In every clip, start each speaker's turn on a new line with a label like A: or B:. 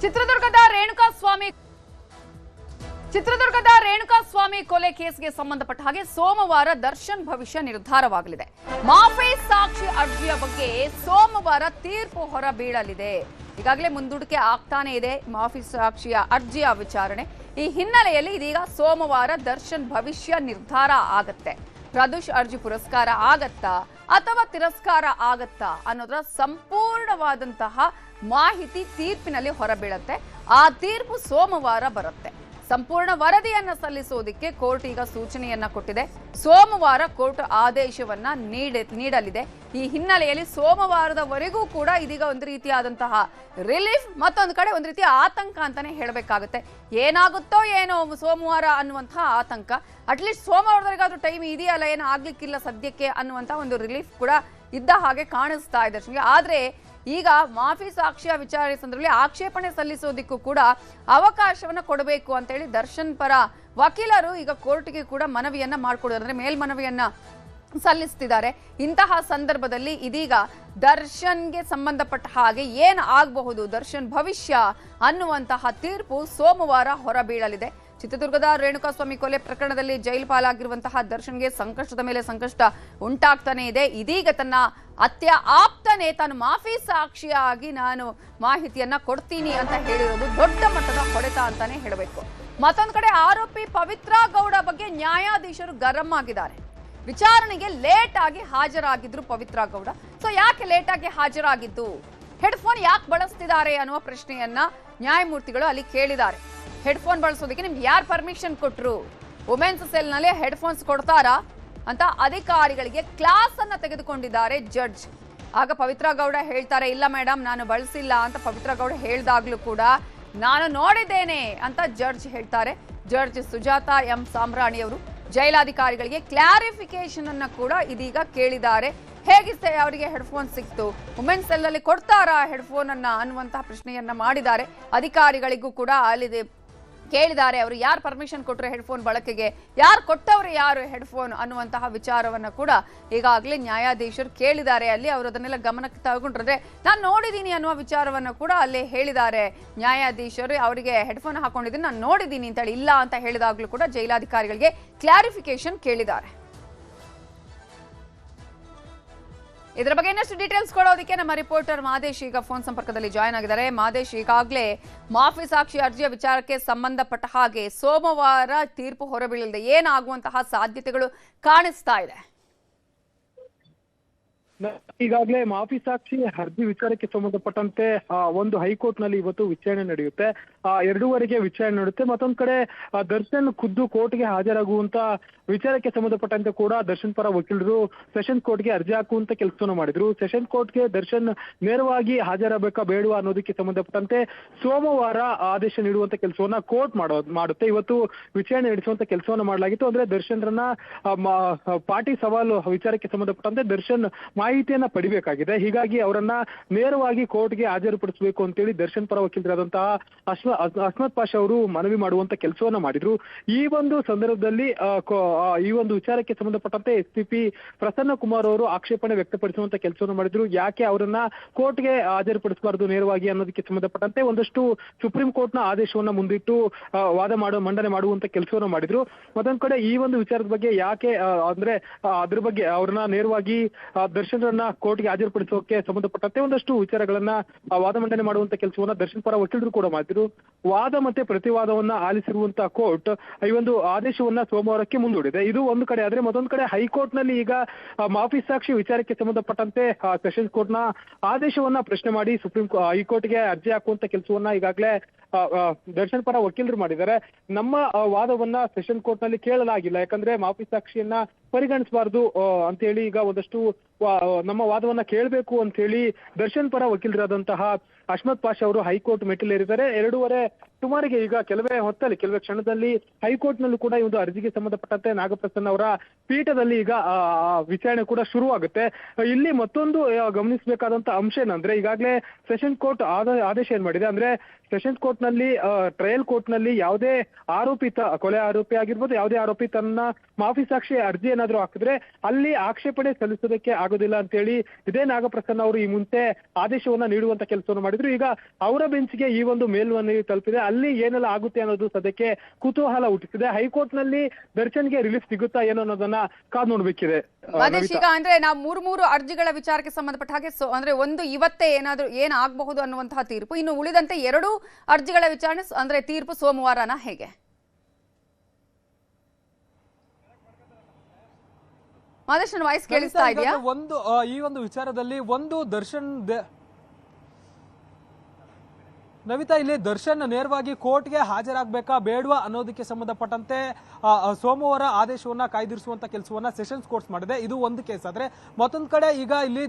A: ಚಿತ್ರದುರ್ಗದ ರೇಣುಕಾ ಸ್ವಾಮಿ ಕೊಲೆ ಕೇಸ್ಗೆ ಸಂಬಂಧಪಟ್ಟ ಹಾಗೆ ಸೋಮವಾರ ದರ್ಶನ್ ಭವಿಷ್ಯ ನಿರ್ಧಾರವಾಗಲಿದೆ. ಮಾಫಿ ಸಾಕ್ಷಿ ಅರ್ಜಿಯ ಬಗ್ಗೆ ಸೋಮವಾರ ತೀರ್ಪು ಹೊರಬೀಳಲಿದೆ. ಈಗಾಗಲೇ ಮುಂದೂಡಿಕೆ ಆಗ್ತಾನೆ ಇದೆ ಮಾಫಿ ಸಾಕ್ಷಿಯ ಅರ್ಜಿಯ ವಿಚಾರಣೆ. ಈ ಹಿನ್ನೆಲೆಯಲ್ಲಿ ಇದೀಗ ಸೋಮವಾರ ದರ್ಶನ್ ಭವಿಷ್ಯ ನಿರ್ಧಾರ ಆಗತ್ತೆ. ಪ್ರದೋಷ್ ಅರ್ಜಿ ಪುರಸ್ಕಾರ ಆಗತ್ತಾ ಅಥವಾ ತಿರಸ್ಕಾರ ಆಗತ್ತಾ ಅನ್ನೋದರ ಸಂಪೂರ್ಣವಾದಂತಹ ಮಾಹಿತಿ ತೀರ್ಪಿನಲ್ಲಿ ಹೊರಬೀಳುತ್ತೆ. ಆ ತೀರ್ಪು ಸೋಮವಾರ ಬರುತ್ತೆ. ಸಂಪೂರ್ಣ ವರದಿಯನ್ನ ಸಲ್ಲಿಸುವುದಕ್ಕೆ ಕೋರ್ಟ್ ಈಗ ಸೂಚನೆಯನ್ನ ಕೊಟ್ಟಿದೆ. ಸೋಮವಾರ ಕೋರ್ಟ್ ಆದೇಶವನ್ನ ನೀಡಲಿದೆ. ಈ ಹಿನ್ನೆಲೆಯಲ್ಲಿ ಸೋಮವಾರದವರೆಗೂ ಕೂಡ ಇದೀಗ ಒಂದು ರೀತಿಯಾದಂತಹ ರಿಲೀಫ್, ಮತ್ತೊಂದು ಕಡೆ ಒಂದು ರೀತಿಯ ಆತಂಕ ಅಂತಾನೆ ಹೇಳಬೇಕಾಗುತ್ತೆ. ಏನಾಗುತ್ತೋ ಏನೋ ಸೋಮವಾರ ಅನ್ನುವಂತಹ ಆತಂಕ. ಅಟ್ಲೀಸ್ಟ್ ಸೋಮವಾರದವರೆಗಾದ್ರೂ ಟೈಮ್ ಇದೆಯಲ್ಲ, ಏನು ಆಗ್ಲಿಕ್ಕಿಲ್ಲ ಸದ್ಯಕ್ಕೆ ಅನ್ನುವಂತಹ ಒಂದು ರಿಲೀಫ್ ಕೂಡ ಇದ್ದ ಹಾಗೆ ಕಾಣಿಸ್ತಾ ಇದೆ. ಆದ್ರೆ ಈಗ ಮಾಫಿ ಸಾಕ್ಷಿಯ ವಿಚಾರಣೆ ಸಂದರ್ಭದಲ್ಲಿ ಆಕ್ಷೇಪಣೆ ಸಲ್ಲಿಸೋದಕ್ಕೂ ಕೂಡ ಅವಕಾಶವನ್ನ ಕೊಡಬೇಕು ಅಂತ ಹೇಳಿ ದರ್ಶನ್ ಪರ ವಕೀಲರು ಈಗ ಕೋರ್ಟ್ಗೆ ಕೂಡ ಮನವಿಯನ್ನ ಮಾಡಿಕೊಡೋದು, ಅಂದ್ರೆ ಮೇಲ್ಮನವಿಯನ್ನ ಸಲ್ಲಿಸ್ತಿದ್ದಾರೆ. ಇಂತಹ ಸಂದರ್ಭದಲ್ಲಿ ಇದೀಗ ದರ್ಶನ್ಗೆ ಸಂಬಂಧಪಟ್ಟ ಹಾಗೆ ಏನು ಆಗಬಹುದು, ದರ್ಶನ್ ಭವಿಷ್ಯ ಅನ್ನುವಂತಹ ತೀರ್ಪು ಸೋಮವಾರ ಹೊರಬೀಳಲಿದೆ. ಚಿತ್ರದುರ್ಗದ ರೇಣುಕಾಸ್ವಾಮಿ ಕೊಲೆ ಪ್ರಕರಣದಲ್ಲಿ ಜೈಲು ಪಾಲಾಗಿರುವಂತಹ ದರ್ಶನ್ಗೆ ಸಂಕಷ್ಟದ ಮೇಲೆ ಸಂಕಷ್ಟ ಉಂಟಾಗ್ತಾನೆ ಇದೆ. ಇದೀಗ ತನ್ನ ಆಪ್ತನೇ ತಾನು ಮಾಫಿ ಸಾಕ್ಷಿಯಾಗಿ ನಾನು ಮಾಹಿತಿಯನ್ನ ಕೊಡ್ತೀನಿ ಅಂತ ಹೇಳಿರೋದು ದೊಡ್ಡ ಮಟ್ಟದ ಹೊಡೆತ ಅಂತಾನೆ ಹೇಳಬೇಕು. ಮತ್ತೊಂದು ಕಡೆ ಆರೋಪಿ ಪವಿತ್ರ ಗೌಡ ಬಗ್ಗೆ ನ್ಯಾಯಾಧೀಶರು ಗರಂ ಆಗಿದ್ದಾರೆ. ವಿಚಾರಣೆಗೆ ಲೇಟ್ ಆಗಿ ಹಾಜರಾಗಿದ್ರು ಪವಿತ್ರ ಗೌಡ. ಸೊ ಯಾಕೆ ಲೇಟ್ ಆಗಿ ಹಾಜರಾಗಿದ್ದು, ಹೆಡ್ಫೋನ್ ಯಾಕೆ ಬಳಸ್ತಿದ್ದಾರೆ ಅನ್ನುವ ಪ್ರಶ್ನೆಯನ್ನ ನ್ಯಾಯಮೂರ್ತಿಗಳು ಅಲ್ಲಿ ಕೇಳಿದ್ದಾರೆ. ಹೆಡ್ಫೋನ್ ಬಳಸೋದಕ್ಕೆ ನಿಮ್ಗೆ ಯಾರು ಪರ್ಮಿಷನ್ ಕೊಟ್ರು, ವುಮೆನ್ಸ್ ಸೆಲ್ ನಲ್ಲಿ ಹೆಡ್ಫೋನ್ಸ್ ಕೊಡ್ತಾರಾ ಅಂತ ಅಧಿಕಾರಿಗಳಿಗೆ ಕ್ಲಾಸ್ ಅನ್ನ ತೆಗೆದುಕೊಂಡಿದ್ದಾರೆ ಜಡ್ಜ್. ಆಗ ಪವಿತ್ರ ಗೌಡ ಹೇಳ್ತಾರೆ, ಇಲ್ಲ ಮೇಡಮ್ ನಾನು ಬಳಸಿಲ್ಲ ಅಂತ ಪವಿತ್ರ ಗೌಡ ಹೇಳ್ದಾಗ್ಲೂ ಕೂಡ ನಾನು ನೋಡಿದ್ದೇನೆ ಅಂತ ಜಡ್ಜ್ ಹೇಳ್ತಾರೆ. ಜಡ್ಜ್ ಸುಜಾತಾ ಎಂ ಸಾಮ್ರಾಣಿ ಅವರು ಜೈಲಾಧಿಕಾರಿಗಳಿಗೆ ಕ್ಲಾರಿಫಿಕೇಶನ್ ಅನ್ನ ಕೂಡ ಇದೀಗ ಕೇಳಿದ್ದಾರೆ. ಹೇಗಿస్తే ಅವರಿಗೆ ಹೆಡ್ಫೋನ್ ಸಿಕ್ತು, ವುಮೆನ್ಸ್ ಸೆಲ್ ಅಲ್ಲಿ ಕೊಡ್ತಾರಾ ಹೆಡ್ಫೋನ್ ಅನ್ನ ಅನ್ನುವಂತಹ ಪ್ರಶ್ನೆಯನ್ನ ಮಾಡಿದ್ದಾರೆ. ಅಧಿಕಾರಿಗಳಿಗೂ ಕೂಡ ಅಲ್ಲಿ ಕೇಳಿದ್ದಾರೆ, ಅವರು ಯಾರು ಪರ್ಮಿಷನ್ ಕೊಟ್ಟರು ಹೆಡ್ಫೋನ್ ಬಳಕೆಗೆ, ಯಾರು ಕೊಟ್ಟವರು ಯಾರು ಹೆಡ್ಫೋನ್ ಅನ್ನುವಂತಹ ವಿಚಾರವನ್ನ ಕೂಡ ಈಗಾಗಲೇ ನ್ಯಾಯಾಧೀಶರು ಕೇಳಿದ್ದಾರೆ. ಅಲ್ಲಿ ಅವರು ಅದನ್ನೆಲ್ಲ ಗಮನಕ್ಕೆ ತಗೊಂಡ್ರೆ ನಾನು ನೋಡಿದ್ದೀನಿ ಅನ್ನುವ ವಿಚಾರವನ್ನ ಕೂಡ ಅಲ್ಲಿ ಹೇಳಿದ್ದಾರೆ ನ್ಯಾಯಾಧೀಶರು. ಅವರಿಗೆ ಹೆಡ್ಫೋನ್ ಹಾಕೊಂಡಿದ್ದೀನಿ ನಾನು ನೋಡಿದ್ದೀನಿ ಅಂತ ಹೇಳಿ ಇಲ್ಲ ಅಂತ ಹೇಳಿದಾಗ್ಲೂ ಕೂಡ ಜೈಲಾಧಿಕಾರಿಗಳಿಗೆ ಕ್ಲಾರಿಫಿಕೇಶನ್ ಕೇಳಿದ್ದಾರೆ. ಇದರ ಬಗ್ಗೆ ಇನ್ನಷ್ಟು ಡೀಟೇಲ್ಸ್ ಕೊಡೋದಕ್ಕೆ ನಮ್ಮ ರಿಪೋರ್ಟರ್ ಮಾದೇಶ್ ಈಗ ಫೋನ್ ಸಂಪರ್ಕದಲ್ಲಿ ಜಾಯ್ನ್ ಆಗಿದ್ದಾರೆ. ಮಾದೇಶ್, ಈಗಾಗಲೇ ಮಾಫಿ ಸಾಕ್ಷಿ ಅರ್ಜಿಯ ವಿಚಾರಕ್ಕೆ ಸಂಬಂಧಪಟ್ಟ ಹಾಗೆ ಸೋಮವಾರ ತೀರ್ಪು ಹೊರಬೀಳಲಿದೆ. ಏನಾಗುವಂತಹ ಸಾಧ್ಯತೆಗಳು ಕಾಣಿಸ್ತಾ ಇದೆ?
B: ಈಗಾಗಲೇ ಮಾಫಿ ಸಾಕ್ಷಿ ಅರ್ಜಿ ವಿಚಾರಕ್ಕೆ ಸಂಬಂಧಪಟ್ಟಂತೆ ಒಂದು ಹೈಕೋರ್ಟ್ ನಲ್ಲಿ ಇವತ್ತು ವಿಚಾರಣೆ ನಡೆಯುತ್ತೆ. 2:30ಗೆ ವಿಚಾರಣೆ ನಡೆಯುತ್ತೆ. ಮತ್ತೊಂದ್ ಕಡೆ ದರ್ಶನ್ ಖುದ್ದು ಕೋರ್ಟ್ಗೆ ಹಾಜರಾಗುವಂತ ವಿಚಾರಕ್ಕೆ ಸಂಬಂಧಪಟ್ಟಂತೆ ಕೂಡ ದರ್ಶನ್ ಪರ ವಕೀಲರು ಸೆಷನ್ ಕೋರ್ಟ್ಗೆ ಅರ್ಜಿ ಹಾಕುವಂತ ಕೆಲಸವನ್ನು ಮಾಡಿದ್ರು. ಸೆಷನ್ ಕೋರ್ಟ್ಗೆ ದರ್ಶನ್ ನೇರವಾಗಿ ಹಾಜರಾಗಬೇಕಾ ಬೇಡವಾ ಅನ್ನೋದಕ್ಕೆ ಸಂಬಂಧಪಟ್ಟಂತೆ ಸೋಮವಾರ ಆದೇಶ ನೀಡುವಂತ ಕೆಲಸವನ್ನ ಕೋರ್ಟ್ ಮಾಡುತ್ತೆ. ಇವತ್ತು ವಿಚಾರಣೆ ನಡೆಸುವಂತ ಕೆಲಸವನ್ನ ಮಾಡಲಾಗಿತ್ತು. ಅಂದ್ರೆ ದರ್ಶನ್ರನ್ನ ಪಾರ್ಟಿ ಸವಾಲು ವಿಚಾರಕ್ಕೆ ಸಂಬಂಧಪಟ್ಟಂತೆ ದರ್ಶನ್ ಮಾಹಿತಿಯನ್ನ ಪಡಿಬೇಕಾಗಿದೆ. ಹೀಗಾಗಿ ಅವರನ್ನ ನೇರವಾಗಿ ಕೋರ್ಟ್ಗೆ ಹಾಜರುಪಡಿಸಬೇಕು ಅಂತೇಳಿ ದರ್ಶನ್ ಪರ ವಕೀಲರಾದಂತಹ ಅಸ್ಮತ್ ಪಾಷಾ ಅವರು ಮನವಿ ಮಾಡುವಂತ ಕೆಲಸವನ್ನ ಮಾಡಿದ್ರು. ಈ ಒಂದು ಸಂದರ್ಭದಲ್ಲಿ ಈ ಒಂದು ವಿಚಾರಕ್ಕೆ ಸಂಬಂಧಪಟ್ಟಂತೆ SPP ಪ್ರಸನ್ನ ಕುಮಾರ್ ಅವರು ಆಕ್ಷೇಪಣೆ ವ್ಯಕ್ತಪಡಿಸುವಂತ ಕೆಲಸವನ್ನು ಮಾಡಿದ್ರು. ಯಾಕೆ ಅವರನ್ನ ಕೋರ್ಟ್ಗೆ ಹಾಜರುಪಡಿಸಬಾರದು ನೇರವಾಗಿ ಅನ್ನೋದಕ್ಕೆ ಸಂಬಂಧಪಟ್ಟಂತೆ ಒಂದಷ್ಟು ಸುಪ್ರೀಂ ಕೋರ್ಟ್ನ ಆದೇಶವನ್ನ ಮುಂದಿಟ್ಟು ಮಂಡನೆ ಮಾಡುವಂತ ಕೆಲಸವನ್ನು ಮಾಡಿದ್ರು. ಮತ್ತೊಂದ್ ಕಡೆ ಈ ಒಂದು ವಿಚಾರದ ಬಗ್ಗೆ ಯಾಕೆ ಅಂದ್ರೆ ಅದ್ರ ಬಗ್ಗೆ ಅವ್ರನ್ನ ನೇರವಾಗಿ ದರ್ಶನ್ರನ್ನ ಕೋರ್ಟ್ಗೆ ಹಾಜರುಪಡಿಸೋಕೆ ಸಂಬಂಧಪಟ್ಟಂತೆ ಒಂದಷ್ಟು ವಿಚಾರಗಳನ್ನ ವಾದ ಮಂಡನೆ ಮಾಡುವಂತ ಕೆಲಸವನ್ನ ದರ್ಶನ್ ಪರ ವಕೀಲರು ಕೂಡ ಮಾಡಿದ್ರು. ವಾದ ಮತ್ತೆ ಪ್ರತಿವಾದವನ್ನ ಆಲಿಸಿರುವಂತಹ ಕೋರ್ಟ್ ಈ ಒಂದು ಆದೇಶವನ್ನ ಸೋಮವಾರಕ್ಕೆ ಮುಂದೂಡಿದೆ. ಇದು ಒಂದು ಕಡೆ ಆದ್ರೆ ಮತ್ತೊಂದು ಕಡೆ ಹೈಕೋರ್ಟ್ ನಲ್ಲಿ ಈಗ ಮಾಫಿ ಸಾಕ್ಷಿ ವಿಚಾರಕ್ಕೆ ಸಂಬಂಧಪಟ್ಟಂತೆ ಸೆಷನ್ಸ್ ಕೋರ್ಟ್ ನ ಆದೇಶವನ್ನ ಪ್ರಶ್ನೆ ಮಾಡಿ ಹೈಕೋರ್ಟ್ಗೆ ಅರ್ಜಿ ಹಾಕುವಂತ ಕೆಲಸವನ್ನ ಈಗಾಗಲೇ ದರ್ಶನ್ ಪರ ವಕೀಲರು ಮಾಡಿದ್ದಾರೆ. ನಮ್ಮ ವಾದವನ್ನ ಸೆಷನ್ ಕೋರ್ಟ್ ನಲ್ಲಿ ಕೇಳಲಾಗಿಲ್ಲ, ಯಾಕಂದ್ರೆ ಮಾಫಿ ಸಾಕ್ಷಿಯನ್ನ ಪರಿಗಣಿಸಬಾರದು ಅಂತ ಹೇಳಿ ಈಗ ಒಂದಷ್ಟು ನಮ್ಮ ವಾದವನ್ನ ಕೇಳಬೇಕು ಅಂತ ಹೇಳಿ ದರ್ಶನ್ ಪರ ವಕೀಲರಾದಂತಹ ಅಸ್ಮತ್ ಪಾಷಾ ಅವರು ಹೈಕೋರ್ಟ್ ಮೆಟ್ಟಿಲೇರಿದ್ದಾರೆ. 2:30 ಸುಮಾರಿಗೆ ಈಗ ಕೆಲವೇ ಕ್ಷಣದಲ್ಲಿ ಹೈಕೋರ್ಟ್ ನಲ್ಲೂ ಕೂಡ ಈ ಒಂದು ಅರ್ಜಿಗೆ ಸಂಬಂಧಪಟ್ಟಂತೆ ನಾಗಪ್ರಸನ್ನ ಅವರ ಪೀಠದಲ್ಲಿ ಈಗ ವಿಚಾರಣೆ ಕೂಡ ಶುರುವಾಗುತ್ತೆ. ಇಲ್ಲಿ ಮತ್ತೊಂದು ಗಮನಿಸಬೇಕಾದಂತ ಅಂಶ ಏನಂದ್ರೆ ಈಗಾಗಲೇ ಸೆಷನ್ ಕೋರ್ಟ್ ಆದೇಶ ಏನ್ ಮಾಡಿದೆ ಅಂದ್ರೆ ಸೆಷನ್ಸ್ ಕೋರ್ಟ್ ನಲ್ಲಿ ಟ್ರಯಲ್ ಕೋರ್ಟ್ ನಲ್ಲಿ ಯಾವುದೇ ಆರೋಪಿ ಕೊಲೆ ಆರೋಪಿ ಆಗಿರ್ಬೋದು ಯಾವುದೇ ಆರೋಪಿ ತನ್ನ ಮಾಫಿ ಸಾಕ್ಷಿ ಅರ್ಜಿ ಏನಾದ್ರು ಹಾಕಿದ್ರೆ ಅಲ್ಲಿ ಆಕ್ಷೇಪಣೆ ಸಲ್ಲಿಸೋದಕ್ಕೆ ಆಗೋದಿಲ್ಲ ಅಂತೇಳಿ ಇದೇ ನಾಗಪ್ರಸನ್ನ ಅವರು ಈ ಮುಂಚೆ ಆದೇಶವನ್ನ ನೀಡುವಂತ ಕೆಲಸವನ್ನು ಮಾಡಿದ್ರು. ಈಗ ಅವರ ಬೆಂಚ್ಗೆ ಈ ಒಂದು ಮೇಲ್ಮನವಿ ತಲುಪಿದೆ. ಅಲ್ಲಿ ಏನೆಲ್ಲ ಆಗುತ್ತೆ ಅನ್ನೋದು ಸದ್ಯಕ್ಕೆ ಕುತೂಹಲ ಹುಟ್ಟಿಸಿದೆ. ಹೈಕೋರ್ಟ್ ನಲ್ಲಿ ದರ್ಶನ್ಗೆ ರಿಲೀಫ್ ಸಿಗುತ್ತಾ ಏನೋ ಅನ್ನೋದನ್ನ ಕಾದ್ ನೋಡ್ಬೇಕಿದೆ.
A: ಈಗ ಅಂದ್ರೆ ನಾವು ಮೂರು ಅರ್ಜಿಗಳ ವಿಚಾರಕ್ಕೆ ಸಂಬಂಧಪಟ್ಟ ಹಾಗೆ ಅಂದ್ರೆ ಒಂದು ಇವತ್ತೇ ಏನಾಗಬಹುದು ಅನ್ನುವಂತಹ ತೀರ್ಪು, ಇನ್ನು ಉಳಿದಂತೆ 2 ಅರ್ಜಿಗಳ ವಿಚಾರಣೆ ಅಂದ್ರೆ ತೀರ್ಪು ಸೋಮವಾರನ ಹೇಗೆ? ಮಾದೇಶ್ ನನ್ನ ವಾಯ್ಸ್ ಕೇಳಿಸ್ತಾ ಇದೆಯಾ?
C: ಈ ಒಂದು ವಿಚಾರದಲ್ಲಿ ದರ್ಶನ್ ನವಿತಾ, ಇಲ್ಲಿ ದರ್ಶನ್ ನೇರವಾಗಿ ಕೋರ್ಟ್ಗೆ ಹಾಜರಾಗಬೇಕಾ ಬೇಡವಾ ಅನ್ನೋದಕ್ಕೆ ಸಂಬಂಧಪಟ್ಟಂತೆ ಸೋಮವಾರ ಆದೇಶವನ್ನ ಕಾಯ್ದಿರಿಸುವಂತ ಕೆಲಸವನ್ನ ಸೆಷನ್ಸ್ ಕೋರ್ಟ್ಸ್ ಮಾಡಿದೆ. ಇದು ಒಂದು ಕೇಸ್ ಆದ್ರೆ, ಮತ್ತೊಂದು ಕಡೆ ಈಗ ಇಲ್ಲಿ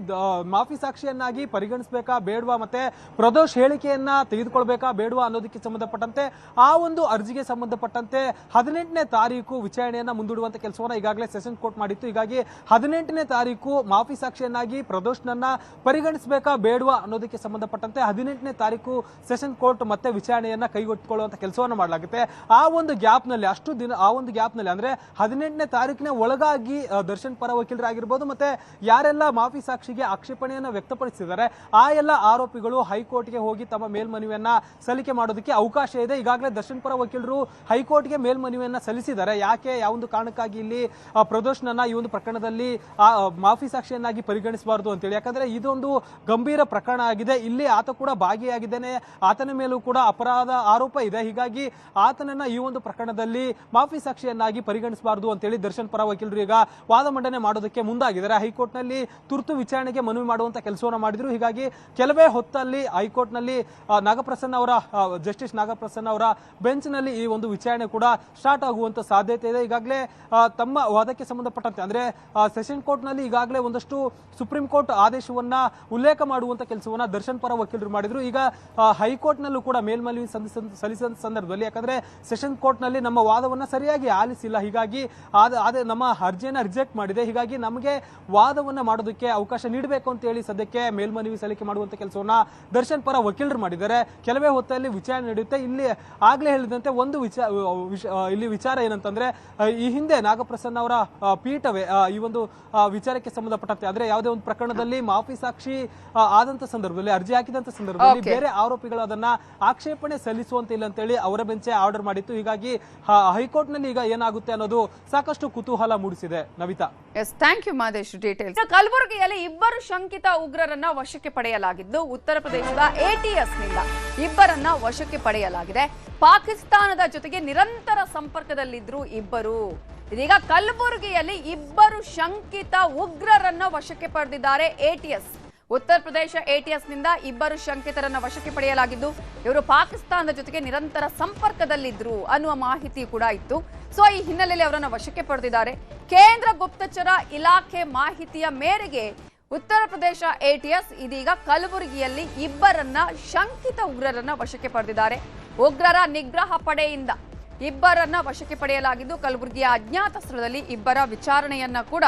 C: ಮಾಫಿ ಸಾಕ್ಷಿಯನ್ನಾಗಿ ಪರಿಗಣಿಸಬೇಕಾ ಬೇಡವಾ, ಮತ್ತೆ ಪ್ರದೋಷ್ ಹೇಳಿಕೆಯನ್ನ ತೆಗೆದುಕೊಳ್ಬೇಕಾ ಬೇಡವಾ ಅನ್ನೋದಕ್ಕೆ ಸಂಬಂಧಪಟ್ಟಂತೆ ಆ ಒಂದು ಅರ್ಜಿಗೆ ಸಂಬಂಧಪಟ್ಟಂತೆ 18ನೇ ತಾರೀಕು ವಿಚಾರಣೆಯನ್ನ ಮುಂದೂಡುವಂತ ಕೆಲಸವನ್ನ ಈಗಾಗಲೇ ಸೆಷನ್ಸ್ ಕೋರ್ಟ್ ಮಾಡಿತ್ತು. ಹೀಗಾಗಿ 18ನೇ ತಾರೀಕು ಮಾಫಿ ಸಾಕ್ಷಿಯನ್ನಾಗಿ ಪ್ರದೋಷ್ನನ್ನ ಪರಿಗಣಿಸಬೇಕಾ ಬೇಡವಾ ಅನ್ನೋದಕ್ಕೆ ಸಂಬಂಧಪಟ್ಟಂತೆ 18ನೇ ತಾರೀಕು ಸೆಷನ್ ಕೋರ್ಟ್ ಮತ್ತೆ ವಿಚಾರಣೆಯನ್ನ ಕೈಗೆತ್ತಿಕೊಳ್ಳುವಂತ ಕೆಲಸವನ್ನು ಮಾಡಲಾಗುತ್ತೆ. ಆ ಒಂದು ಗ್ಯಾಪ್ ನಲ್ಲಿ ಅಂದ್ರೆ 18ನೇ ತಾರೀಕಿನ ಒಳಗಾಗಿ ದರ್ಶನ್ ಪರ ವಕೀಲರಾಗಿರ್ಬೋದು ಮತ್ತೆ ಯಾರೆಲ್ಲ ಮಾಫಿ ಸಾಕ್ಷಿಗೆ ಆಕ್ಷೇಪಣೆಯನ್ನ ವ್ಯಕ್ತಪಡಿಸಿದ್ದಾರೆ ಆ ಎಲ್ಲ ಆರೋಪಿಗಳು ಹೈಕೋರ್ಟ್ಗೆ ಹೋಗಿ ತಮ್ಮ ಮೇಲ್ಮನವಿಯನ್ನ ಸಲ್ಲಿಕೆ ಮಾಡೋದಕ್ಕೆ ಅವಕಾಶ ಇದೆ. ಈಗಾಗಲೇ ದರ್ಶನ್ ಪರ ವಕೀಲರು ಹೈಕೋರ್ಟ್ಗೆ ಮೇಲ್ಮನವಿಯನ್ನ ಸಲ್ಲಿಸಿದ್ದಾರೆ. ಯಾವ ಒಂದು ಕಾರಣಕ್ಕಾಗಿ ಇಲ್ಲಿ ಪ್ರದೋಷ್ನನ್ನ ಈ ಒಂದು ಪ್ರಕರಣದಲ್ಲಿ ಮಾಫಿ ಸಾಕ್ಷಿಯನ್ನಾಗಿ ಪರಿಗಣಿಸಬಾರದು ಅಂತೇಳಿ, ಯಾಕಂದ್ರೆ ಇದೊಂದು ಗಂಭೀರ ಪ್ರಕರಣ ಆಗಿದೆ. ಇಲ್ಲಿ ಆತ ಕೂಡ ಭಾಗಿಯಾಗಿದ್ದೇನೆ, ಆತನ ಮೇಲೂ ಕೂಡ ಅಪರಾಧ ಆರೋಪ ಇದೆ. ಹೀಗಾಗಿ ಆತನನ್ನ ಈ ಒಂದು ಪ್ರಕರಣದಲ್ಲಿ ಮಾಫಿ ಸಾಕ್ಷಿಯನ್ನಾಗಿ ಪರಿಗಣಿಸಬಾರದು ಅಂತೇಳಿ ದರ್ಶನ್ ಪರ ವಕೀಲರು ಈಗ ವಾದ ಮಂಡನೆ ಮಾಡೋದಕ್ಕೆ ಮುಂದಾಗಿದ್ದಾರೆ. ಹೈಕೋರ್ಟ್ ನಲ್ಲಿ ತುರ್ತು ವಿಚಾರಣೆಗೆ ಮನವಿ ಮಾಡುವಂತ ಕೆಲಸವನ್ನು ಮಾಡಿದ್ರು. ಹೀಗಾಗಿ ಕೆಲವೇ ಹೊತ್ತಲ್ಲಿ ಹೈಕೋರ್ಟ್ ನಲ್ಲಿ ಜಸ್ಟಿಸ್ ನಾಗಪ್ರಸನ್ನ ಅವರ ಬೆಂಚ್ ನಲ್ಲಿ ಈ ಒಂದು ವಿಚಾರಣೆ ಕೂಡ ಸ್ಟಾರ್ಟ್ ಆಗುವಂತ ಸಾಧ್ಯತೆ ಇದೆ. ಈಗಾಗಲೇ ತಮ್ಮ ವಾದಕ್ಕೆ ಸಂಬಂಧಪಟ್ಟಂತೆ ಅಂದ್ರೆ ಸೆಷನ್ ಕೋರ್ಟ್ ನಲ್ಲಿ ಈಗಾಗಲೇ ಒಂದಷ್ಟು ಸುಪ್ರೀಂ ಕೋರ್ಟ್ ಆದೇಶವನ್ನ ಉಲ್ಲೇಖ ಮಾಡುವಂತ ಕೆಲಸವನ್ನ ದರ್ಶನ್ ಪರ ವಕೀಲರು ಮಾಡಿದ್ರು. ಈಗ ಹೈಕೋರ್ಟ್ ನಲ್ಲೂ ಕೂಡ ಮೇಲ್ಮನವಿ ಸಲ್ಲಿಸಿದ ಸಂದರ್ಭದಲ್ಲಿ, ಯಾಕಂದ್ರೆ ಸೆಷನ್ ಕೋರ್ಟ್ ನಲ್ಲಿ ನಮ್ಮ ವಾದವನ್ನ ಸರಿಯಾಗಿ ಆಲಿಸಿಲ್ಲ, ಹೀಗಾಗಿ ನಮ್ಮ ಅರ್ಜಿಯನ್ನ ರಿಜೆಕ್ಟ್ ಮಾಡಿದೆ, ಹೀಗಾಗಿ ನಮಗೆ ವಾದವನ್ನ ಮಾಡೋದಕ್ಕೆ ಅವಕಾಶ ನೀಡಬೇಕು ಅಂತ ಹೇಳಿ ಸದ್ಯಕ್ಕೆ ಮೇಲ್ಮನವಿ ಸಲ್ಲಿಕೆ ಮಾಡುವಂತ ಕೆಲಸವನ್ನ ದರ್ಶನ್ ಪರ ವಕೀಲರು ಮಾಡಿದ್ದಾರೆ. ಕೆಲವೇ ಹೊತ್ತಲ್ಲಿ ವಿಚಾರಣೆ ನಡೆಯುತ್ತೆ. ಇಲ್ಲಿ ಆಗ್ಲೇ ಹೇಳಿದಂತೆ ಒಂದು ಇಲ್ಲಿ ವಿಚಾರ ಏನಂತಂದ್ರೆ, ಈ ಹಿಂದೆ ನಾಗಪ್ರಸನ್ನ ಅವರ ಪೀಠವೇ ಈ ಒಂದು ವಿಚಾರಕ್ಕೆ ಸಂಬಂಧಪಟ್ಟಂತೆ ಅಂದ್ರೆ ಯಾವುದೇ ಒಂದು ಪ್ರಕರಣದಲ್ಲಿ ಮಾಫಿ ಸಾಕ್ಷಿ ಆದಂತ ಸಂದರ್ಭದಲ್ಲಿ, ಅರ್ಜಿ ಹಾಕಿದಂತ ಸಂದರ್ಭದಲ್ಲಿ ಬೇರೆ ಆರೋಪಿಗಳು ಅದನ್ನ ಆಕ್ಷೇಪಣೆ ಸಲ್ಲಿಸುವಂತಿಲ್ಲ ಅಂತೇಳಿ ಅವರ ಬೆಂಚೆ ಆರ್ಡರ್ ಮಾಡಿತ್ತು. ಹೀಗಾಗಿ ಹೈಕೋರ್ಟ್ ನಲ್ಲಿ ಈಗ ಏನಾಗುತ್ತೆ ಅನ್ನೋದು ಸಾಕಷ್ಟು ಕುತೂಹಲ ಮೂಡಿಸಿದೆ. Navita,
A: thank you Madesh. Details. ಕಲಬುರಗಿಯಲ್ಲಿ 2 ಶಂಕಿತ ಉಗ್ರರನ್ನ ವಶಕ್ಕೆ ಪಡೆಯಲಾಗಿದ್ದು, ಉತ್ತರ ಪ್ರದೇಶದ ATS ನಿಂದ 2ರನ್ನ ವಶಕ್ಕೆ ಪಡೆಯಲಾಗಿದೆ. ಪಾಕಿಸ್ತಾನದ ಜೊತೆಗೆ ನಿರಂತರ ಸಂಪರ್ಕದಲ್ಲಿದ್ರು ಇಬ್ಬರು. ಇದೀಗ ಕಲಬುರಗಿಯಲ್ಲಿ 2 ಶಂಕಿತ ಉಗ್ರರನ್ನ ವಶಕ್ಕೆ ಪಡೆದಿದ್ದಾರೆ ATS. ಉತ್ತರ ಪ್ರದೇಶ ATS ನಿಂದ 2 ಶಂಕಿತರನ್ನ ವಶಕ್ಕೆ ಪಡೆಯಲಾಗಿದ್ದು, ಇವರು ಪಾಕಿಸ್ತಾನದ ಜೊತೆಗೆ ನಿರಂತರ ಸಂಪರ್ಕದಲ್ಲಿದ್ರು ಅನ್ನುವ ಮಾಹಿತಿ ಕೂಡ ಇತ್ತು. ಸೊ ಈ ಹಿನ್ನೆಲೆಯಲ್ಲಿ ಅವರನ್ನ ವಶಕ್ಕೆ ಪಡೆದಿದ್ದಾರೆ. ಕೇಂದ್ರ ಗುಪ್ತಚರ ಇಲಾಖೆ ಮಾಹಿತಿಯ ಮೇರೆಗೆ ಉತ್ತರ ಪ್ರದೇಶ ATS ಇದೀಗ ಕಲಬುರಗಿಯಲ್ಲಿ 2ರನ್ನ ಶಂಕಿತ ಉಗ್ರರನ್ನ ವಶಕ್ಕೆ ಪಡೆದಿದ್ದಾರೆ. ಉಗ್ರರ ನಿಗ್ರಹ ಪಡೆಯಿಂದ 2ರನ್ನ ವಶಕ್ಕೆ ಪಡೆಯಲಾಗಿದ್ದು, ಕಲಬುರಗಿಯ ಅಜ್ಞಾತ ಸ್ಥಳದಲ್ಲಿ 2ರ ವಿಚಾರಣೆಯನ್ನ ಕೂಡ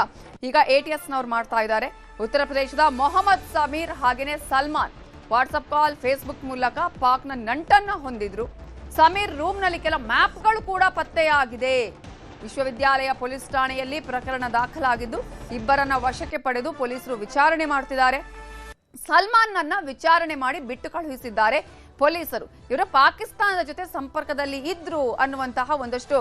A: ಈಗ ATS ನವರು ಮಾಡ್ತಾ ಇದ್ದಾರೆ. ಉತ್ತರ ಪ್ರದೇಶದ ಮೊಹಮ್ಮದ್ ಸಮೀರ್ ಹಾಗೇನೆ ಸಲ್ಮಾನ್ ವಾಟ್ಸ್ಆಪ್ ಕಾಲ್, ಫೇಸ್ಬುಕ್ ಮೂಲಕ ಪಾಕ್ನ ನಂಟನ್ನ ಹೊಂದಿದ್ರು. ಸಮೀರ್ ರೂಮ್ನಲ್ಲಿ ಕೆಲ ಮ್ಯಾಪ್ಗಳು ಕೂಡ ಪತ್ತೆಯಾಗಿದೆ. ವಿಶ್ವವಿದ್ಯಾಲಯ ಪೊಲೀಸ್ ಠಾಣೆಯಲ್ಲಿ ಪ್ರಕರಣ ದಾಖಲಾಗಿದ್ದು, 2ರನ್ನ ವಶಕ್ಕೆ ಪಡೆದು ಪೊಲೀಸರು ವಿಚಾರಣೆ ಮಾಡ್ತಿದ್ದಾರೆ. ಸಲ್ಮಾನ್ ನನ್ನ ವಿಚಾರಣೆ ಮಾಡಿ ಬಿಟ್ಟು ಕಳುಹಿಸಿದ್ದಾರೆ ಪೊಲೀಸರು. ಇವರು ಪಾಕಿಸ್ತಾನದ ಜೊತೆ ಸಂಪರ್ಕದಲ್ಲಿ ಇದ್ರು ಅನ್ನುವಂತಹ ಒಂದಷ್ಟು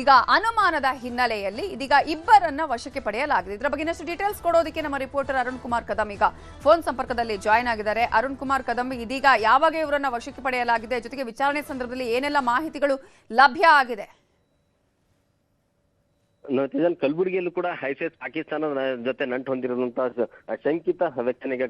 A: ಈಗ ಅನುಮಾನದ ಹಿನ್ನೆಲೆಯಲ್ಲಿ ಇದೀಗ 2ರನ್ನ ವಶಕ್ಕೆ ಪಡೆಯಲಾಗಿದೆ. ಇದರ ಬಗ್ಗೆ ಇನ್ನಷ್ಟು ಡೀಟೇಲ್ಸ್ ಕೊಡೋದಕ್ಕೆ ನಮ್ಮ ರಿಪೋರ್ಟರ್ ಅರುಣ್ ಕುಮಾರ್ ಕದಂ ಈಗ ಫೋನ್ ಸಂಪರ್ಕದಲ್ಲಿ ಜಾಯ್ನ್ ಆಗಿದ್ದಾರೆ. ಅರುಣ್ ಕುಮಾರ್ ಕದಂ, ಇದೀಗ ಯಾವಾಗ ಇವರನ್ನ ವಶಕ್ಕೆ ಪಡೆಯಲಾಗಿದೆ, ಜೊತೆಗೆ ವಿಚಾರಣೆ ಸಂದರ್ಭದಲ್ಲಿ ಏನೆಲ್ಲ ಮಾಹಿತಿಗಳು ಲಭ್ಯ ಆಗಿದೆ?
D: ಕಲಬುರಗಿಯಲ್ಲೂ ಕೂಡ ಐಸಿಸ್ ಪಾಕಿಸ್ತಾನದ ಜೊತೆ ನಂಟು ಹೊಂದಿರುವಂತಹ ಶಂಕಿತ ವ್ಯಕ್ತಿನಿಗೆ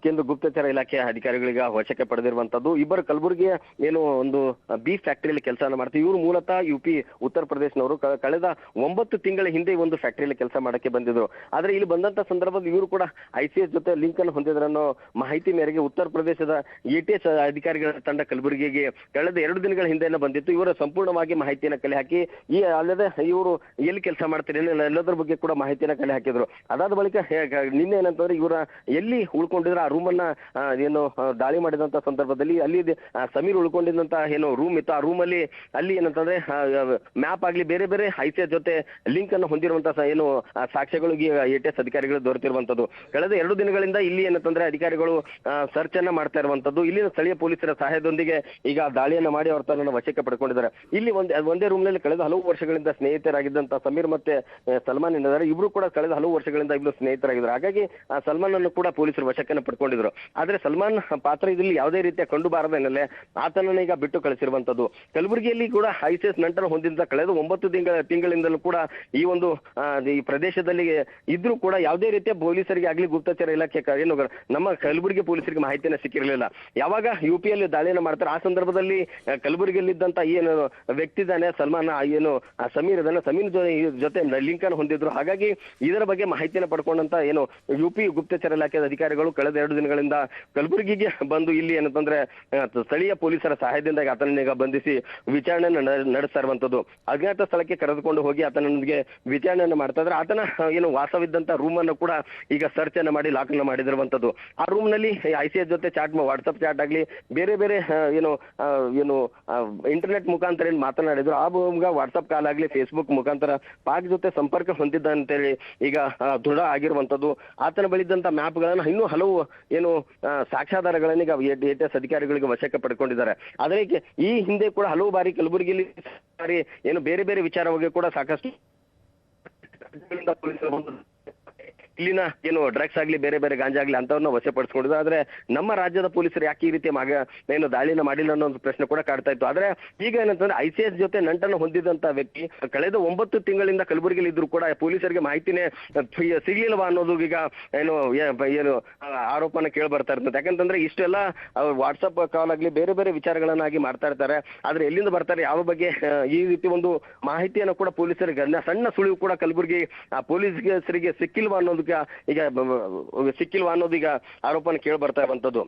D: ಕೇಂದ್ರ ಗುಪ್ತಚರ ಇಲಾಖೆಯ ಅಧಿಕಾರಿಗಳಿಗೆ ವಶಕ್ಕೆ ಪಡೆದಿರುವಂತದ್ದು. 2 ಕಲಬುರಗಿಯ ಏನು ಒಂದು ಬೀಫ್ ಫ್ಯಾಕ್ಟರಿಯಲ್ಲಿ ಕೆಲಸ ಮಾಡ್ತೀವಿ. ಇವರು ಮೂಲತಃ UP ಉತ್ತರ ಪ್ರದೇಶನವರು. ಕಳೆದ 9 ತಿಂಗಳ ಹಿಂದೆ ಒಂದು ಫ್ಯಾಕ್ಟರಿಯಲ್ಲಿ ಕೆಲಸ ಮಾಡಕ್ಕೆ ಬಂದಿದ್ರು. ಆದ್ರೆ ಇಲ್ಲಿ ಬಂದಂತ ಸಂದರ್ಭದಲ್ಲಿ ಇವರು ಕೂಡ ICS ಜೊತೆ ಲಿಂಕ್ ಅನ್ನು ಹೊಂದಿದ್ರನ್ನೋ ಮಾಹಿತಿ ಮೇರೆಗೆ ಉತ್ತರ ಪ್ರದೇಶದ ATS ಅಧಿಕಾರಿಗಳ ತಂಡ ಕಲಬುರಗಿಗೆ ಕಳೆದ 2 ದಿನಗಳ ಹಿಂದೆ ಬಂದಿತ್ತು. ಇವರ ಸಂಪೂರ್ಣವಾಗಿ ಮಾಹಿತಿಯನ್ನು ಕಲೆ ಹಾಕಿ ಅಲ್ಲದೆ ಇವರು ಎಲ್ಲಿ ಕೆಲಸ ಮಾಡ್ತಾರೆ ಎಲ್ಲದರ ಬಗ್ಗೆ ಕೂಡ ಮಾಹಿತಿಯನ್ನು ಕಲೆ ಹಾಕಿದ್ರು. ಅದಾದ ಬಳಿಕ ನಿನ್ನೆ ಏನಂತಂದ್ರೆ ಇವರ ಎಲ್ಲಿ ಉಳ್ಕೊಂಡು ಉಳ್ಕೊಂಡಿದ್ರು. ಆ ರೂಮನ್ನ ಏನು ದಾಳಿ ಮಾಡಿದಂತ ಸಂದರ್ಭದಲ್ಲಿ ಅಲ್ಲಿ ಸಮೀರ್ ಉಳ್ಕೊಂಡಿದ್ದಂತ ಏನು ರೂಮ್ ಇತ್ತು, ಆ ರೂಮಲ್ಲಿ ಅಲ್ಲಿ ಏನಂತಂದ್ರೆ ಮ್ಯಾಪ್ ಆಗ್ಲಿ ಬೇರೆ ಬೇರೆ ಐಸಿಎಸ್ ಜೊತೆ ಲಿಂಕ್ ಅನ್ನು ಹೊಂದಿರುವಂತಹ ಏನು ಸಾಕ್ಷ್ಯಗಳಿಗೆ ATS ಅಧಿಕಾರಿಗಳು ದೊರೆತಿರುವಂತದ್ದು. ಕಳೆದ 2 ದಿನಗಳಿಂದ ಇಲ್ಲಿ ಏನಂತಂದ್ರೆ ಅಧಿಕಾರಿಗಳು ಸರ್ಚ್ ಅನ್ನ ಮಾಡ್ತಾ ಇರುವಂತದ್ದು. ಇಲ್ಲಿನ ಸ್ಥಳೀಯ ಪೊಲೀಸರ ಸಹಾಯದೊಂದಿಗೆ ಈಗ ದಾಳಿಯನ್ನ ಮಾಡಿ ಅವ್ರ ತನ್ನ ವಶಕ್ಕೆ ಪಡ್ಕೊಂಡಿದ್ದಾರೆ. ಇಲ್ಲಿ ಒಂದೇ ರೂಮ್ ನಲ್ಲಿ ಕಳೆದ ಹಲವು ವರ್ಷಗಳಿಂದ ಸ್ನೇಹಿತರಾಗಿದ್ದಂತ ಸಮೀರ್ ಮತ್ತೆ ಸಲ್ಮಾನ್ ಏನಿದ್ದಾರೆ, ಇಬ್ರು ಕೂಡ ಕಳೆದ ಹಲವು ವರ್ಷಗಳಿಂದ ಇಬ್ರು ಸ್ನೇಹಿತರಾಗಿದ್ರು. ಹಾಗಾಗಿ ಸಲ್ಮಾನ್ ಅನ್ನು ಕೂಡ ಪೊಲೀಸರು ವಶಕ್ಕೆ ಪಡ್ಕೊಂಡಿದ್ರು. ಆದ್ರೆ ಸಲ್ಮಾನ್ ಪಾತ್ರ ಇದರಲ್ಲಿ ಯಾವುದೇ ರೀತಿಯ ಕಂಡು ಬಾರದ ಹಿನ್ನೆಲೆ ಆತನನ್ನ ಈಗ ಬಿಟ್ಟು ಕಳಿಸಿರುವಂತದ್ದು. ಕಲಬುರಗಿಯಲ್ಲಿ ಕೂಡ ICS ನಂಟನ್ನು ಹೊಂದಿದ್ದ ಕಳೆದ 9 ತಿಂಗಳಿಂದಲೂ ಕೂಡ ಈ ಒಂದು ಈ ಪ್ರದೇಶದಲ್ಲಿ ಇದ್ರೂ ಕೂಡ ಯಾವುದೇ ರೀತಿಯ ಪೊಲೀಸರಿಗೆ ಆಗ್ಲಿ ಗುಪ್ತಚರ ಇಲಾಖೆ ಏನು ನಮ್ಮ ಕಲಬುರಗಿ ಪೊಲೀಸರಿಗೆ ಮಾಹಿತಿಯನ್ನು ಸಿಕ್ಕಿರಲಿಲ್ಲ. ಯಾವಾಗ UPಯಲ್ಲಿ ದಾಳಿಯನ್ನು ಮಾಡ್ತಾರೆ ಆ ಸಂದರ್ಭದಲ್ಲಿ ಕಲಬುರಗಿಯಲ್ಲಿದ್ದಂತ ಏನು ವ್ಯಕ್ತಿ ಇದ್ದಾನೆ ಸಲ್ಮಾನ್, ಏನು ಸಮೀರ್ ಇದ್ದಾನೆ, ಸಮೀರ್ ಜೊತೆ ಲಿಂಕ್ ಅನ್ನು ಹೊಂದಿದ್ರು. ಹಾಗಾಗಿ ಇದರ ಬಗ್ಗೆ ಮಾಹಿತಿಯನ್ನು ಪಡ್ಕೊಂಡಂತ ಏನು UP ಗುಪ್ತಚರ ಇಲಾಖೆ ಅಧಿಕಾರಿಗಳು ಕಳೆದ 2 ದಿನಗಳಿಂದ ಕಲಬುರಗಿಗೆ ಬಂದು ಇಲ್ಲಿ ಏನಂತಂದ್ರೆ ಸ್ಥಳೀಯ ಪೊಲೀಸರ ಸಹಾಯದಿಂದ ಆತನನ್ನ ಬಂಧಿಸಿ ವಿಚಾರಣೆಯನ್ನು ನಡೆಸ್ತಾ ಇರುವಂತದ್ದು. ಅಜ್ಞಾತ ಸ್ಥಳಕ್ಕೆ ಕರೆದುಕೊಂಡು ಹೋಗಿ ಆತನೊಂದಿಗೆ ವಿಚಾರಣೆಯನ್ನು ಮಾಡ್ತಾ ಇದ್ರೆ ಆತನ ಏನು ವಾಸವಿದ್ದಂತ ರೂಮ್ ಅನ್ನು ಕೂಡ ಈಗ ಸರ್ಚ್ ಅನ್ನು ಮಾಡಿ ಲಾಕ್ ಅನ್ನು ಮಾಡಿದಿರುವಂತದ್ದು. ಆ ರೂಮ್ ನಲ್ಲಿ ICS ಜೊತೆ ವಾಟ್ಸ್ಆಪ್ ಚಾಟ್ ಆಗ್ಲಿ ಬೇರೆ ಬೇರೆ ಏನು ಇಂಟರ್ನೆಟ್ ಮುಖಾಂತರ ಏನು ಮಾತನಾಡಿದ್ರು, ಆ ವಾಟ್ಸ್ಆಪ್ ಕಾಲ್ ಆಗ್ಲಿ ಫೇಸ್ಬುಕ್ ಮುಖಾಂತರ ಪಾಕ್ ಜೊತೆ ಸಂಪರ್ಕ ಹೊಂದಿದ್ದ ಅಂತೇಳಿ ಈಗ ದೃಢ ಆಗಿರುವಂತದ್ದು. ಆತನ ಬಳಿದಂತ ಮ್ಯಾಪ್ ಗಳನ್ನ ಇನ್ನೂ ಹಲವು ಏನು ಸಾಕ್ಷ್ಯಾಧಾರಗಳನ್ನ ಈಗ ATS ಅಧಿಕಾರಿಗಳಿಗೆ ವಶಕ್ಕೆ ಪಡ್ಕೊಂಡಿದ್ದಾರೆ. ಆದರೆ ಈ ಹಿಂದೆ ಕೂಡ ಹಲವು ಬಾರಿ ಕಲಬುರಗಿಯಲ್ಲಿ ಏನು ಬೇರೆ ಬೇರೆ ವಿಚಾರವಾಗಿ ಕೂಡ ಸಾಕಷ್ಟು ಇಲ್ಲಿನ ಏನು ಡ್ರಗ್ಸ್ ಆಗ್ಲಿ ಬೇರೆ ಬೇರೆ ಗಾಂಜಾ ಆಗ್ಲಿ ಅಂತವನ್ನ ವಶಪಡಿಸ್ಕೊಂಡಿದ್ರು. ಆದ್ರೆ ನಮ್ಮ ರಾಜ್ಯದ ಪೊಲೀಸರು ಯಾಕೆ ಈ ರೀತಿ ಏನು ದಾಳಿನ ಮಾಡಿಲ್ಲ ಅನ್ನೋ ಒಂದು ಪ್ರಶ್ನೆ ಕೂಡ ಕಾಡ್ತಾ ಇತ್ತು. ಆದ್ರೆ ಈಗ ಏನಂತಂದ್ರೆ ICS ಜೊತೆ ನಂಟನ್ನು ಹೊಂದಿದಂತ ವ್ಯಕ್ತಿ ಕಳೆದ 9 ತಿಂಗಳಿಂದ ಕಲಬುರಗಿಯಲ್ಲಿ ಇದ್ರು ಕೂಡ ಪೊಲೀಸರಿಗೆ ಮಾಹಿತಿನೇ ಸಿಗ್ಲಿಲ್ವಾ ಅನ್ನೋದು ಈಗ ಏನು ಆರೋಪನ ಕೇಳಿ ಬರ್ತಾ ಇರ್ತದೆ. ಯಾಕಂತಂದ್ರೆ ಇಷ್ಟೆಲ್ಲ ವಾಟ್ಸಪ್ ಕಾಲ್ ಆಗ್ಲಿ ಬೇರೆ ಬೇರೆ ವಿಚಾರಗಳನ್ನಾಗಿ ಮಾಡ್ತಾ ಇರ್ತಾರೆ. ಆದ್ರೆ ಎಲ್ಲಿಂದ ಬರ್ತಾರೆ, ಯಾವ ಬಗ್ಗೆ ಈ ರೀತಿ ಒಂದು ಮಾಹಿತಿಯನ್ನು ಕೂಡ ಪೊಲೀಸರಿಗೆ ಸಣ್ಣ ಸುಳಿವು ಕೂಡ ಕಲಬುರಗಿ ಪೊಲೀಸರಿಗೆ ಸಿಕ್ಕಿಲ್ವಾ ಅನ್ನೋದಕ್ಕೆ ಈಗ ಸಿಕ್ಕಿಲ್ವಾ ಅನ್ನೋದು ಈಗ ಆರೋಪನ ಕೇಳಿ ಬರ್ತಾ ಇರುವಂತದ್ದು.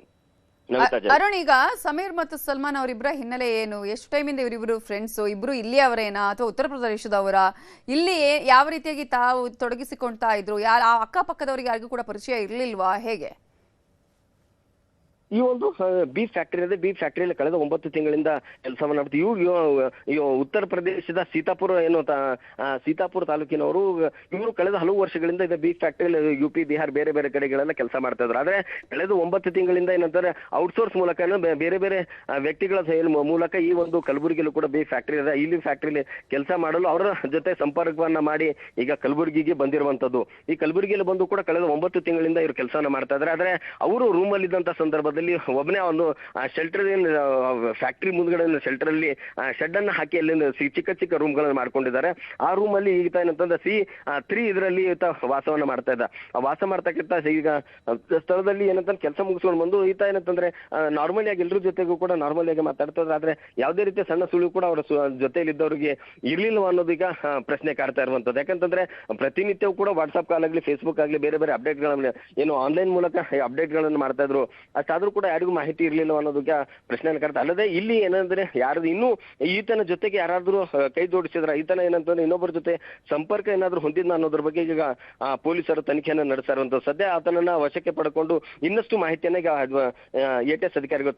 A: ಅರುಣ್, ಈಗ ಸಮೀರ್ ಮತ್ತು ಸಲ್ಮಾನ್ ಅವರಿಬ್ಬರ ಹಿನ್ನೆಲೆ ಏನು? ಎಷ್ಟು ಟೈಮಿಂದ ಇವರಿಬ್ರು ಫ್ರೆಂಡ್ಸ್? ಇಬ್ರು ಇಲ್ಲಿ ಅವರೇನಾ ಅಥವಾ ಉತ್ತರ ಪ್ರದೇಶದವರ? ಇಲ್ಲಿ ಯಾವ ರೀತಿಯಾಗಿ ತಾವು ತೊಡಗಿಸಿಕೊಳ್ತಾ ಇದ್ರು? ಅಕ್ಕಪಕ್ಕದವರಿಗೆ ಯಾರಿಗೂ ಕೂಡ ಪರಿಚಯ ಇರ್ಲಿಲ್ವಾ, ಹೇಗೆ?
D: ಈ ಒಂದು ಬೀಫ್ ಫ್ಯಾಕ್ಟರಿ ಇದೆ. ಬೀಫ್ ಫ್ಯಾಕ್ಟರಿಯಲ್ಲಿ ಕಳೆದ 9 ತಿಂಗಳಿಂದ ಕೆಲಸವನ್ನ ಮಾಡ್ತೀವಿ. ಇವು ಉತ್ತರ ಪ್ರದೇಶದ ಸೀತಾಪುರ ತಾಲೂಕಿನವರು. ಇವರು ಕಳೆದ ಹಲವು ವರ್ಷಗಳಿಂದ ಇದೆ ಬೀಫ್ ಫ್ಯಾಕ್ಟರಿಯಲ್ಲಿ UP ಬಿಹಾರ್ ಬೇರೆ ಬೇರೆ ಕಡೆಗಳೆಲ್ಲ ಕೆಲಸ ಮಾಡ್ತಾ ಇದ್ರು. ಆದ್ರೆ ಕಳೆದ 9 ತಿಂಗಳಿಂದ ಏನಂತಾರೆ ಔಟ್ಸೋರ್ಸ್ ಮೂಲಕ ಬೇರೆ ಬೇರೆ ವ್ಯಕ್ತಿಗಳ ಮೂಲಕ ಈ ಒಂದು ಕಲಬುರಗಿಯಲ್ಲೂ ಕೂಡ ಬೀಫ್ ಫ್ಯಾಕ್ಟರಿ ಇದೆ. ಇಲ್ಲಿ ಫ್ಯಾಕ್ಟರಿಲಿ ಕೆಲಸ ಮಾಡಲು ಅವರ ಜೊತೆ ಸಂಪರ್ಕವನ್ನ ಮಾಡಿ ಈಗ ಕಲಬುರಗಿಗೆ ಬಂದಿರುವಂತದ್ದು. ಈ ಕಲಬುರಗಿಯಲ್ಲಿ ಬಂದು ಕೂಡ ಕಳೆದ 9 ತಿಂಗಳಿಂದ ಇವರು ಕೆಲಸವನ್ನ ಮಾಡ್ತಾ ಇದ್ದಾರೆ. ಆದ್ರೆ ಅವರು ರೂಮ್ ಅಲ್ಲಿ ಇದ್ದಂತ ಸಂದರ್ಭದಲ್ಲಿ ಒಬ್ಬನೇ ಒಂದು ಶೆಲ್ಟರ್ ಫ್ಯಾಕ್ಟರಿ ಮುಂದ್ಗಡೆ ಶೆಲ್ಟರ್ ಅಲ್ಲಿ ಶೆಡ್ ಅನ್ನ ಹಾಕಿ ಅಲ್ಲಿ ಚಿಕ್ಕ ಚಿಕ್ಕ ರೂಮ್ ಗಳನ್ನ ಮಾಡ್ಕೊಂಡಿದ್ದಾರೆ. ಆ ರೂಮ್ ಅಲ್ಲಿ ಈತ ಏನಂತಂದ್ರೆ C3 ಇದರಲ್ಲಿ ಈತ ವಾಸವನ್ನ ಮಾಡ್ತಾ ಇದ್ದ. ವಾಸ ಮಾಡ್ತಕ್ಕಂತ ಈಗ ಸ್ಥಳದಲ್ಲಿ ಏನಂತ ಕೆಲಸ ಮುಗಿಸ್ಕೊಂಡು ಬಂದು ಈತ ಏನಂತಂದ್ರೆ ನಾರ್ಮಲಿ ಆಗಿ ಎಲ್ಲರ ಜೊತೆಗೂ ಕೂಡ ನಾರ್ಮಲಿ ಆಗಿ ಮಾತಾಡ್ತಾ ಇದ್ರೆ. ಆದ್ರೆ ಯಾವುದೇ ರೀತಿಯ ಸಣ್ಣ ಸುಳಿವು ಕೂಡ ಅವರ ಜೊತೆಯಲ್ಲಿದ್ದವರಿಗೆ ಇರ್ಲಿಲ್ವ ಅನ್ನೋದೀಗ ಪ್ರಶ್ನೆ ಕಾಡ್ತಾ ಇರುವಂತದ್ದು. ಯಾಕಂತಂದ್ರೆ ಪ್ರತಿನಿತ್ಯವೂ ಕೂಡ ವಾಟ್ಸ್ಆಪ್ ಕಾಲ್ ಆಗ್ಲಿ ಫೇಸ್ಬುಕ್ ಆಗ್ಲಿ ಬೇರೆ ಬೇರೆ ಅಪ್ಡೇಟ್ ಗಳನ್ನ ಏನು ಆನ್ಲೈನ್ ಮೂಲಕ ಅಪ್ಡೇಟ್ ಗಳನ್ನ ಮಾಡ್ತಾ ಇದ್ರು. ಅಷ್ಟಾದ್ರೂ ಕೂಡ ಯಾರಿಗೂ ಮಾಹಿತಿ ಇರ್ಲಿಲ್ಲ ಅನ್ನೋದಕ್ಕೆ ಪ್ರಶ್ನೆ ಕಾಡ್ತಾ. ಅಲ್ಲದೆ ಇಲ್ಲಿ ಏನಂದ್ರೆ ಯಾರು ಇನ್ನೂ ಈತನ ಜೊತೆಗೆ ಯಾರಾದ್ರೂ ಕೈ ಜೋಡಿಸಿದ್ರ, ಈತನ ಏನಂತಂದ್ರೆ ಇನ್ನೊಬ್ಬರ ಜೊತೆ ಸಂಪರ್ಕ ಏನಾದ್ರು ಹೊಂದಿದ್ನ ಅನ್ನೋದ್ರ ಬಗ್ಗೆ ಈಗ ಪೊಲೀಸರು ತನಿಖೆಯನ್ನು ನಡೆಸ್ತಾ ಇರುವಂತದ್ದು. ಸದ್ಯ ಆತನನ್ನ ವಶಕ್ಕೆ ಪಡ್ಕೊಂಡು ಇನ್ನಷ್ಟು ಮಾಹಿತಿಯನ್ನ ಈಗ ATS ಅಧಿಕಾರಿಗಳು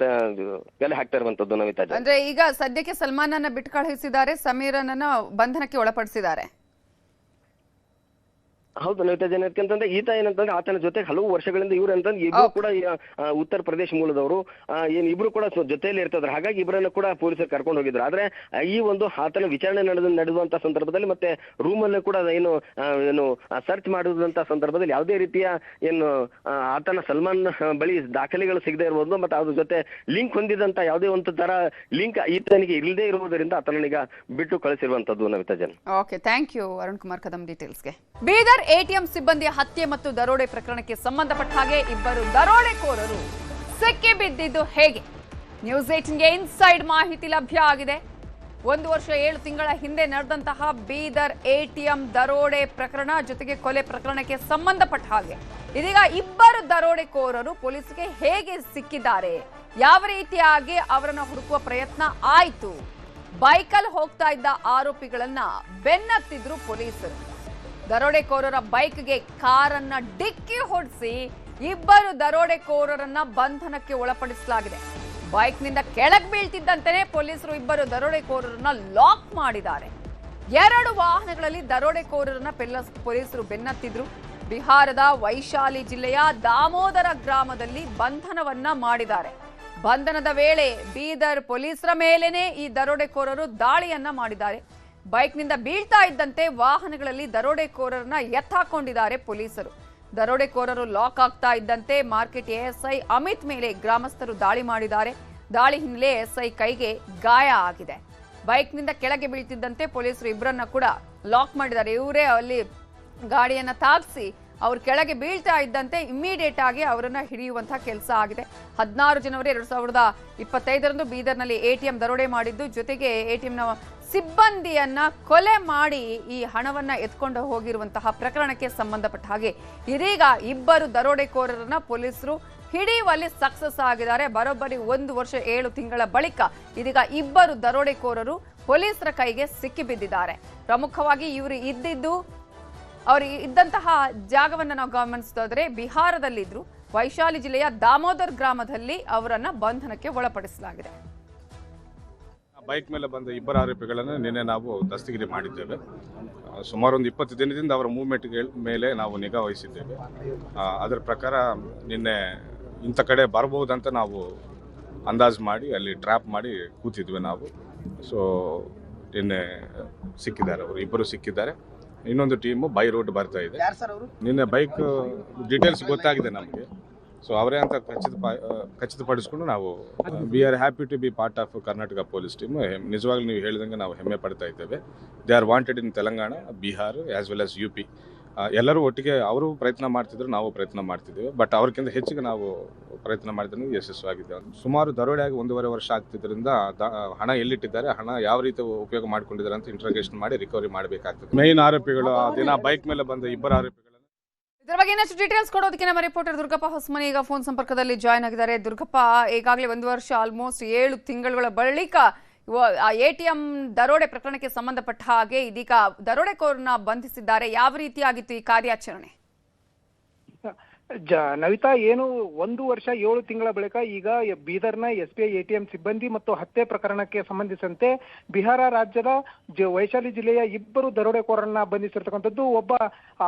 D: ಕಲೆ ಹಾಕ್ತಾ ಇರುವಂತದ್ದು. ನವಿತಾ,
A: ಅಂದ್ರೆ ಈಗ ಸದ್ಯಕ್ಕೆ ಸಲ್ಮಾನ್ ಅನ್ನ ಬಿಟ್ಟು ಕಳುಹಿಸಿದ್ದಾರೆ, ಸಮೀರನನ್ನ ಬಂಧನಕ್ಕೆ ಒಳಪಡಿಸಿದ್ದಾರೆ.
D: ಹೌದು ನವಿತಾ ಜನ, ಯಾಕಂತಂದ್ರೆ ಈತ ಏನಂತಂದ್ರೆ ಆತನ ಜೊತೆ ಹಲವು ವರ್ಷಗಳಿಂದ ಇವ್ರು ಅಂತಂದ್ರೆ ಇಬ್ರು ಕೂಡ ಉತ್ತರ ಪ್ರದೇಶ ಮೂಲದವರು ಏನ್ ಇಬ್ರು ಕೂಡ ಜೊತೆಯಲ್ಲಿ ಇರ್ತಿದ್ರು. ಹಾಗಾಗಿ ಇಬ್ಬರನ್ನ ಕೂಡ ಪೊಲೀಸರು ಕರ್ಕೊಂಡು ಹೋಗಿದ್ರು. ಆದ್ರೆ ಈ ಒಂದು ಆತನ ವಿಚಾರಣೆ ನಡೆಯುವಂತ ಸಂದರ್ಭದಲ್ಲಿ ಮತ್ತೆ ರೂಮ್ ಅಲ್ಲೇ ಕೂಡ ಏನು ಸರ್ಚ್ ಮಾಡುವಂತ ಸಂದರ್ಭದಲ್ಲಿ ಯಾವುದೇ ರೀತಿಯ ಏನು ಆತನ ಸಲ್ಮಾನ್ ಬಳಿ ದಾಖಲೆಗಳು ಸಿಗದೆ ಇರುವುದು ಮತ್ತೆ ಅದ್ರ ಜೊತೆ ಲಿಂಕ್ ಹೊಂದಿದಂತ ಯಾವುದೇ ಒಂದು ತರ ಲಿಂಕ್ ಈತನಿಗೆ ಇಲ್ಲದೆ ಇರುವುದರಿಂದ ಆತನೀಗ ಬಿಟ್ಟು ಕಳಿಸಿರುವಂತದ್ದು. ನವಿತಾ ಜನ್,
A: okay, thank you Arun Kumar Kadam ಡೀಟೇಲ್ಸ್ಗೆ. ಬೀದರ್ ATM ಸಿಬ್ಬಂದಿಯ ಹತ್ಯೆ ಮತ್ತು ದರೋಡೆ ಪ್ರಕರಣಕ್ಕೆ ಸಂಬಂಧಪಟ್ಟ ಹಾಗೆ ಇಬ್ಬರು ದರೋಡೆಕೋರರು ಸಿಕ್ಕಿ ಬಿದ್ದಿದ್ದು ಹೇಗೆ? ನ್ಯೂಸ್ 18ಗೆ ಇನ್ಸೈಡ್ ಮಾಹಿತಿ ಲಭ್ಯ ಆಗಿದೆ. 1 ವರ್ಷ 7 ತಿಂಗಳ ಹಿಂದೆ ನಡೆದಂತಹ ಬೀದರ್ ATM ದರೋಡೆ ಪ್ರಕರಣ ಜೊತೆಗೆ ಕೊಲೆ ಪ್ರಕರಣಕ್ಕೆ ಸಂಬಂಧಪಟ್ಟ ಹಾಗೆ ಇದೀಗ ಇಬ್ಬರು ದರೋಡೆಕೋರರು ಪೊಲೀಸರಿಗೆ ಹೇಗೆ ಸಿಕ್ಕಿದ್ದಾರೆ, ಯಾವ ರೀತಿಯಾಗಿ ಅವರನ್ನ ಹುಡುಕುವ ಪ್ರಯತ್ನ ಆಯಿತು, ಬೈಕಲ್ಲಿ ಹೋಗ್ತಾ ಇದ್ದ ಆರೋಪಿಗಳನ್ನ ಬೆನ್ನತ್ತಿದ್ರು ಪೊಲೀಸರು. ದರೋಡೆಕೋರರ ಬೈಕ್ಗೆ ಕಾರನ್ನ ಡಿಕ್ಕಿ ಹೊಡೆಸಿ ಇಬ್ಬರು ದರೋಡೆಕೋರರನ್ನ ಬಂಧನಕ್ಕೆ ಒಳಪಡಿಸಲಾಗಿದೆ. ಬೈಕ್ನಿಂದ ಕೆಳಗೆ ಬೀಳ್ತಿದ್ದಂತೆಯೇ ಪೊಲೀಸರು ಇಬ್ಬರು ದರೋಡೆಕೋರರನ್ನ ಲಾಕ್ ಮಾಡಿದ್ದಾರೆ. 2 ವಾಹನಗಳಲ್ಲಿ ದರೋಡೆಕೋರರನ್ನ ಪೊಲೀಸರು ಬೆನ್ನತ್ತಿದ್ರು. ಬಿಹಾರದ ವೈಶಾಲಿ ಜಿಲ್ಲೆಯ ದಾಮೋದರ ಗ್ರಾಮದಲ್ಲಿ ಬಂಧನವನ್ನ ಮಾಡಿದ್ದಾರೆ. ಬಂಧನದ ವೇಳೆ ಬೀದರ್ ಪೊಲೀಸರ ಮೇಲೇನೆ ಈ ದರೋಡೆಕೋರರು ದಾಳಿಯನ್ನ ಮಾಡಿದ್ದಾರೆ. ಬೈಕ್ನಿಂದ ಬೀಳ್ತಾ ಇದ್ದಂತೆ ವಾಹನಗಳಲ್ಲಿ ದರೋಡೆಕೋರರನ್ನ ಎತ್ತಾಕೊಂಡಿದ್ದಾರೆ ಪೊಲೀಸರು. ದರೋಡೆಕೋರರು ಲಾಕ್ ಆಗ್ತಾ ಇದ್ದಂತೆ ಮಾರ್ಕೆಟ್ ಎಎಸ್ಐ ಅಮಿತ್ ಮೇಲೆ ಗ್ರಾಮಸ್ಥರು ದಾಳಿ ಮಾಡಿದ್ದಾರೆ. ದಾಳಿ ಹಿನ್ನೆಲೆ ಎಸ್ಐ ಕೈಗೆ ಗಾಯ ಆಗಿದೆ. ಬೈಕ್ನಿಂದ ಕೆಳಗೆ ಬೀಳ್ತಿದ್ದಂತೆ ಪೊಲೀಸರು ಇಬ್ಬರನ್ನ ಕೂಡ ಲಾಕ್ ಮಾಡಿದ್ದಾರೆ. ಇವರೇ ಅಲ್ಲಿ ಗಾಡಿಯನ್ನ ತಾಗಿಸಿ ಅವ್ರು ಕೆಳಗೆ ಬೀಳ್ತಾ ಇದ್ದಂತೆ ಇಮ್ಮಿಡಿಯೇಟ್ ಆಗಿ ಅವರನ್ನ ಹಿಡಿಯುವಂತಹ ಕೆಲಸ ಆಗಿದೆ. 16 ಜನವರಿ 2025 ಬೀದರ್ನಲ್ಲಿ ಎಟಿಎಂ ದರೋಡೆ ಮಾಡಿದ್ದು, ಜೊತೆಗೆ ಎಟಿಎಂನ ಸಿಬ್ಬಂದಿಯನ್ನ ಕೊಲೆ ಮಾಡಿ ಈ ಹಣವನ್ನ ಎತ್ಕೊಂಡು ಹೋಗಿರುವಂತಹ ಪ್ರಕರಣಕ್ಕೆ ಸಂಬಂಧಪಟ್ಟ ಹಾಗೆ ಇದೀಗ ಇಬ್ಬರು ದರೋಡೆಕೋರರನ್ನ ಪೊಲೀಸರು ಹಿಡಿಯುವಲ್ಲಿ ಸಕ್ಸಸ್ ಆಗಿದ್ದಾರೆ. ಬರೋಬ್ಬರಿ 1 ವರ್ಷ 7 ತಿಂಗಳ ಬಳಿಕ ಇದೀಗ ಇಬ್ಬರು ದರೋಡೆಕೋರರು ಪೊಲೀಸರ ಕೈಗೆ ಸಿಕ್ಕಿಬಿದ್ದಿದ್ದಾರೆ. ಪ್ರಮುಖವಾಗಿ ಇವರು ಅವರು ಇದ್ದಂತಹ ಜಾಗವನ್ನು ನಾವು ಗಮನಿಸಿದ್ರೆ ಬಿಹಾರದಲ್ಲಿದ್ರು. ವೈಶಾಲಿ ಜಿಲ್ಲೆಯ ದಾಮೋದರ್ ಗ್ರಾಮದಲ್ಲಿ ಅವರನ್ನ ಬಂಧನಕ್ಕೆ ಒಳಪಡಿಸಲಾಗಿದೆ.
E: ಬೈಕ್ ಮೇಲೆ ಬಂದ ಇಬ್ಬರು ಆರೋಪಿಗಳನ್ನು ನಿನ್ನೆ ನಾವು ದಸ್ತಗಿರಿ ಮಾಡಿದ್ದೇವೆ. ಸುಮಾರು ಒಂದು 20 ದಿನದಿಂದ ಅವರ ಮೂವ್ಮೆಂಟ್ ಮೇಲೆ ನಾವು ನಿಗಾ ವಹಿಸಿದ್ದೇವೆ. ಅದರ ಪ್ರಕಾರ ನಿನ್ನೆ ಇಂಥ ಕಡೆ ಬರಬಹುದಂತ ನಾವು ಅಂದಾಜು ಮಾಡಿ ಅಲ್ಲಿ ಟ್ರ್ಯಾಪ್ ಮಾಡಿ ಕೂತಿದ್ವಿ ನಾವು. ಸೊ ನಿನ್ನೆ ಸಿಕ್ಕಿದ್ದಾರೆ, ಅವರು ಇಬ್ಬರು ಸಿಕ್ಕಿದ್ದಾರೆ. ಇನ್ನೊಂದು ಟೀಮು ಬೈ ರೋಡ್ ಬರ್ತಾ ಇದೆ. ನಿನ್ನೆ ಬೈಕ್ ಡೀಟೇಲ್ಸ್ ಗೊತ್ತಾಗಿದೆ ನಮಗೆ. ಸೊ ಅವರೇ ಅಂತ ಖಚಿತಪಡಿಸ್ಕೊಂಡು ನಾವು we are happy to be part of Karnataka police team. ನಿಜವಾಗ್ಲೂ ನೀವು ಹೇಳಿದಂಗೆ ನಾವು ಹೆಮ್ಮೆ ಪಡ್ತಾ ಇದ್ದೇವೆ. They are wanted in Telangana, Bihar as well as UP. ಎಲ್ಲರೂ ಒಟ್ಟಿಗೆ ಅವರು ಪ್ರಯತ್ನ ಮಾಡ್ತಿದ್ರು, ನಾವು ಪ್ರಯತ್ನ ಮಾಡ್ತಿದ್ದೇವೆ. ಬಟ್ ಅವ್ರಿಗಿಂತ ಹೆಚ್ಚಿಗೆ ನಾವು ಪ್ರಯತ್ನ ಮಾಡಿದ್ರೆ ಯಶಸ್ವಿಯಾಗಿದ್ದೇವೆ. ಸುಮಾರು ದರೋಡೆಯಾಗಿ 1.5 ವರ್ಷ ಆಗ್ತಿದ್ರಿಂದ ಹಣ ಎಲ್ಲಿಟ್ಟಿದ್ದಾರೆ, ಹಣ ಯಾವ ರೀತಿ ಉಪಯೋಗ ಮಾಡ್ಕೊಂಡಿದ್ದಾರೆ ಅಂತ ಇಂಟ್ರೋಗೇಷನ್ ಮಾಡಿ ರಿಕವರಿ ಮಾಡಬೇಕಾಗ್ತದೆ. ಮೇನ್ ಆರೋಪಿಗಳು ಆ ದಿನ ಬೈಕ್ ಮೇಲೆ ಬಂದ ಇಬ್ಬರು ಆರೋಪಿಗಳು.
A: ಇದರ ಬಗ್ಗೆ ಇನ್ನಷ್ಟು ಡೀಟೇಲ್ಸ್ ಕೊಡೋದಕ್ಕೆ ನಮ್ಮ ರಿಪೋರ್ಟರ್ ದುರ್ಗಪ್ಪ ಹೊಸಮನಿ ಈಗ ಫೋನ್ ಸಂಪರ್ಕದಲ್ಲಿ ಜಾಯ್ನ್ ಆಗಿದ್ದಾರೆ. ದುರ್ಗಪ್ಪ, ಈಗಾಗಲೇ 1 ವರ್ಷ ಆಲ್ಮೋಸ್ಟ್ 7 ತಿಂಗಳ ಬಳಿಕ ಎಟಿಎಂ ದರೋಡೆ ಪ್ರಕರಣಕ್ಕೆ ಸಂಬಂಧಪಟ್ಟ ಹಾಗೆ ಇದೀಗ ದರೋಡೆಕೋರನ್ನ ಬಂಧಿಸಿದ್ದಾರೆ. ಯಾವ ರೀತಿಯಾಗಿತ್ತು ಈ ಕಾರ್ಯಾಚರಣೆ?
B: ನವಿತಾ, ಏನು 1 ವರ್ಷ 7 ತಿಂಗಳ ಬಳಿಕ ಈಗ ಬೀದರ್ನ SBI ATM ಸಿಬ್ಬಂದಿ ಮತ್ತು ಹತ್ಯೆ ಪ್ರಕರಣಕ್ಕೆ ಸಂಬಂಧಿಸಿದಂತೆ ಬಿಹಾರ ರಾಜ್ಯದ ವೈಶಾಲಿ ಜಿಲ್ಲೆಯ ಇಬ್ಬರು ದರೋಡೆಕೋರರನ್ನ ಬಂಧಿಸಿರ್ತಕ್ಕಂಥದ್ದು. ಒಬ್ಬ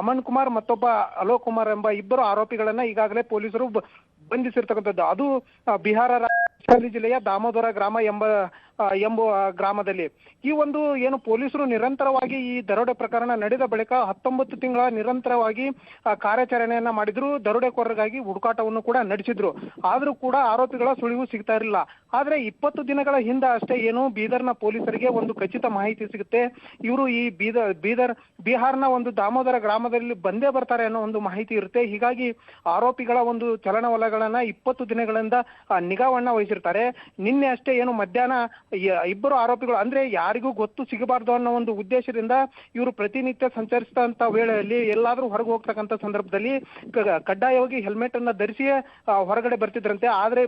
B: ಅಮನ್ ಕುಮಾರ್ ಮತ್ತೊಬ್ಬ ಅಲೋಕ್ ಕುಮಾರ್ ಎಂಬ ಇಬ್ಬರು ಆರೋಪಿಗಳನ್ನ ಈಗಾಗಲೇ ಪೊಲೀಸರು ಬಂಧಿಸಿರ್ತಕ್ಕಂಥದ್ದು. ಅದು ಬಿಹಾರ ವೈಶಾಲಿ ಜಿಲ್ಲೆಯ ದಾಮೋದರ ಗ್ರಾಮ ಎಂಬ ಗ್ರಾಮದಲ್ಲಿ. ಈ ಒಂದು ಏನು ಪೊಲೀಸರು ನಿರಂತರವಾಗಿ ಈ ದರೋಡೆ ಪ್ರಕರಣ ನಡೆದ ಬಳಿಕ 19 ತಿಂಗಳ ನಿರಂತರವಾಗಿ ಕಾರ್ಯಾಚರಣೆಯನ್ನ ಮಾಡಿದ್ರು. ದರೋಡೆಕೋರರಿಗಾಗಿ ಹುಡುಕಾಟವನ್ನು ಕೂಡ ನಡೆಸಿದ್ರು. ಆದ್ರೂ ಕೂಡ ಆರೋಪಿಗಳ ಸುಳಿವು ಸಿಗ್ತಾ ಇರಲಿಲ್ಲ. ಆದ್ರೆ 20 ದಿನಗಳ ಹಿಂದೆ ಅಷ್ಟೇ ಏನು ಬೀದರ್ನ ಪೊಲೀಸರಿಗೆ ಒಂದು ಖಚಿತ ಮಾಹಿತಿ ಸಿಗುತ್ತೆ. ಇವರು ಈ ಬಿಹಾರ್ನ ಒಂದು ದಾಮೋದರ ಗ್ರಾಮದಲ್ಲಿ ಬಂದೇ ಬರ್ತಾರೆ ಅನ್ನೋ ಒಂದು ಮಾಹಿತಿ ಇರುತ್ತೆ. ಹೀಗಾಗಿ ಆರೋಪಿಗಳ ಒಂದು ಚಲನವಲನಗಳನ್ನ 20 ದಿನಗಳಿಂದ ನಿಗಾವನ್ನ ವಹಿಸಿರ್ತಾರೆ. ನಿನ್ನೆ ಅಷ್ಟೇ ಏನು ಮಧ್ಯಾಹ್ನ ಇಬ್ಬರು ಆರೋಪಿಗಳು, ಅಂದ್ರೆ ಯಾರಿಗೂ ಗೊತ್ತು ಸಿಗಬಾರ್ದು ಅನ್ನೋ ಒಂದು ಉದ್ದೇಶದಿಂದ ಇವರು ಪ್ರತಿನಿತ್ಯ ಸಂಚರಿಸಿದಂತ ವೇಳೆಯಲ್ಲಿ ಎಲ್ಲಾದ್ರೂ ಹೊರಗೆ ಹೋಗ್ತಕ್ಕಂಥ ಸಂದರ್ಭದಲ್ಲಿ ಕಡ್ಡಾಯವಾಗಿ ಹೆಲ್ಮೆಟ್ ಅನ್ನ ಧರಿಸಿಯೇ ಹೊರಗಡೆ ಬರ್ತಿದ್ರಂತೆ. ಆದ್ರೆ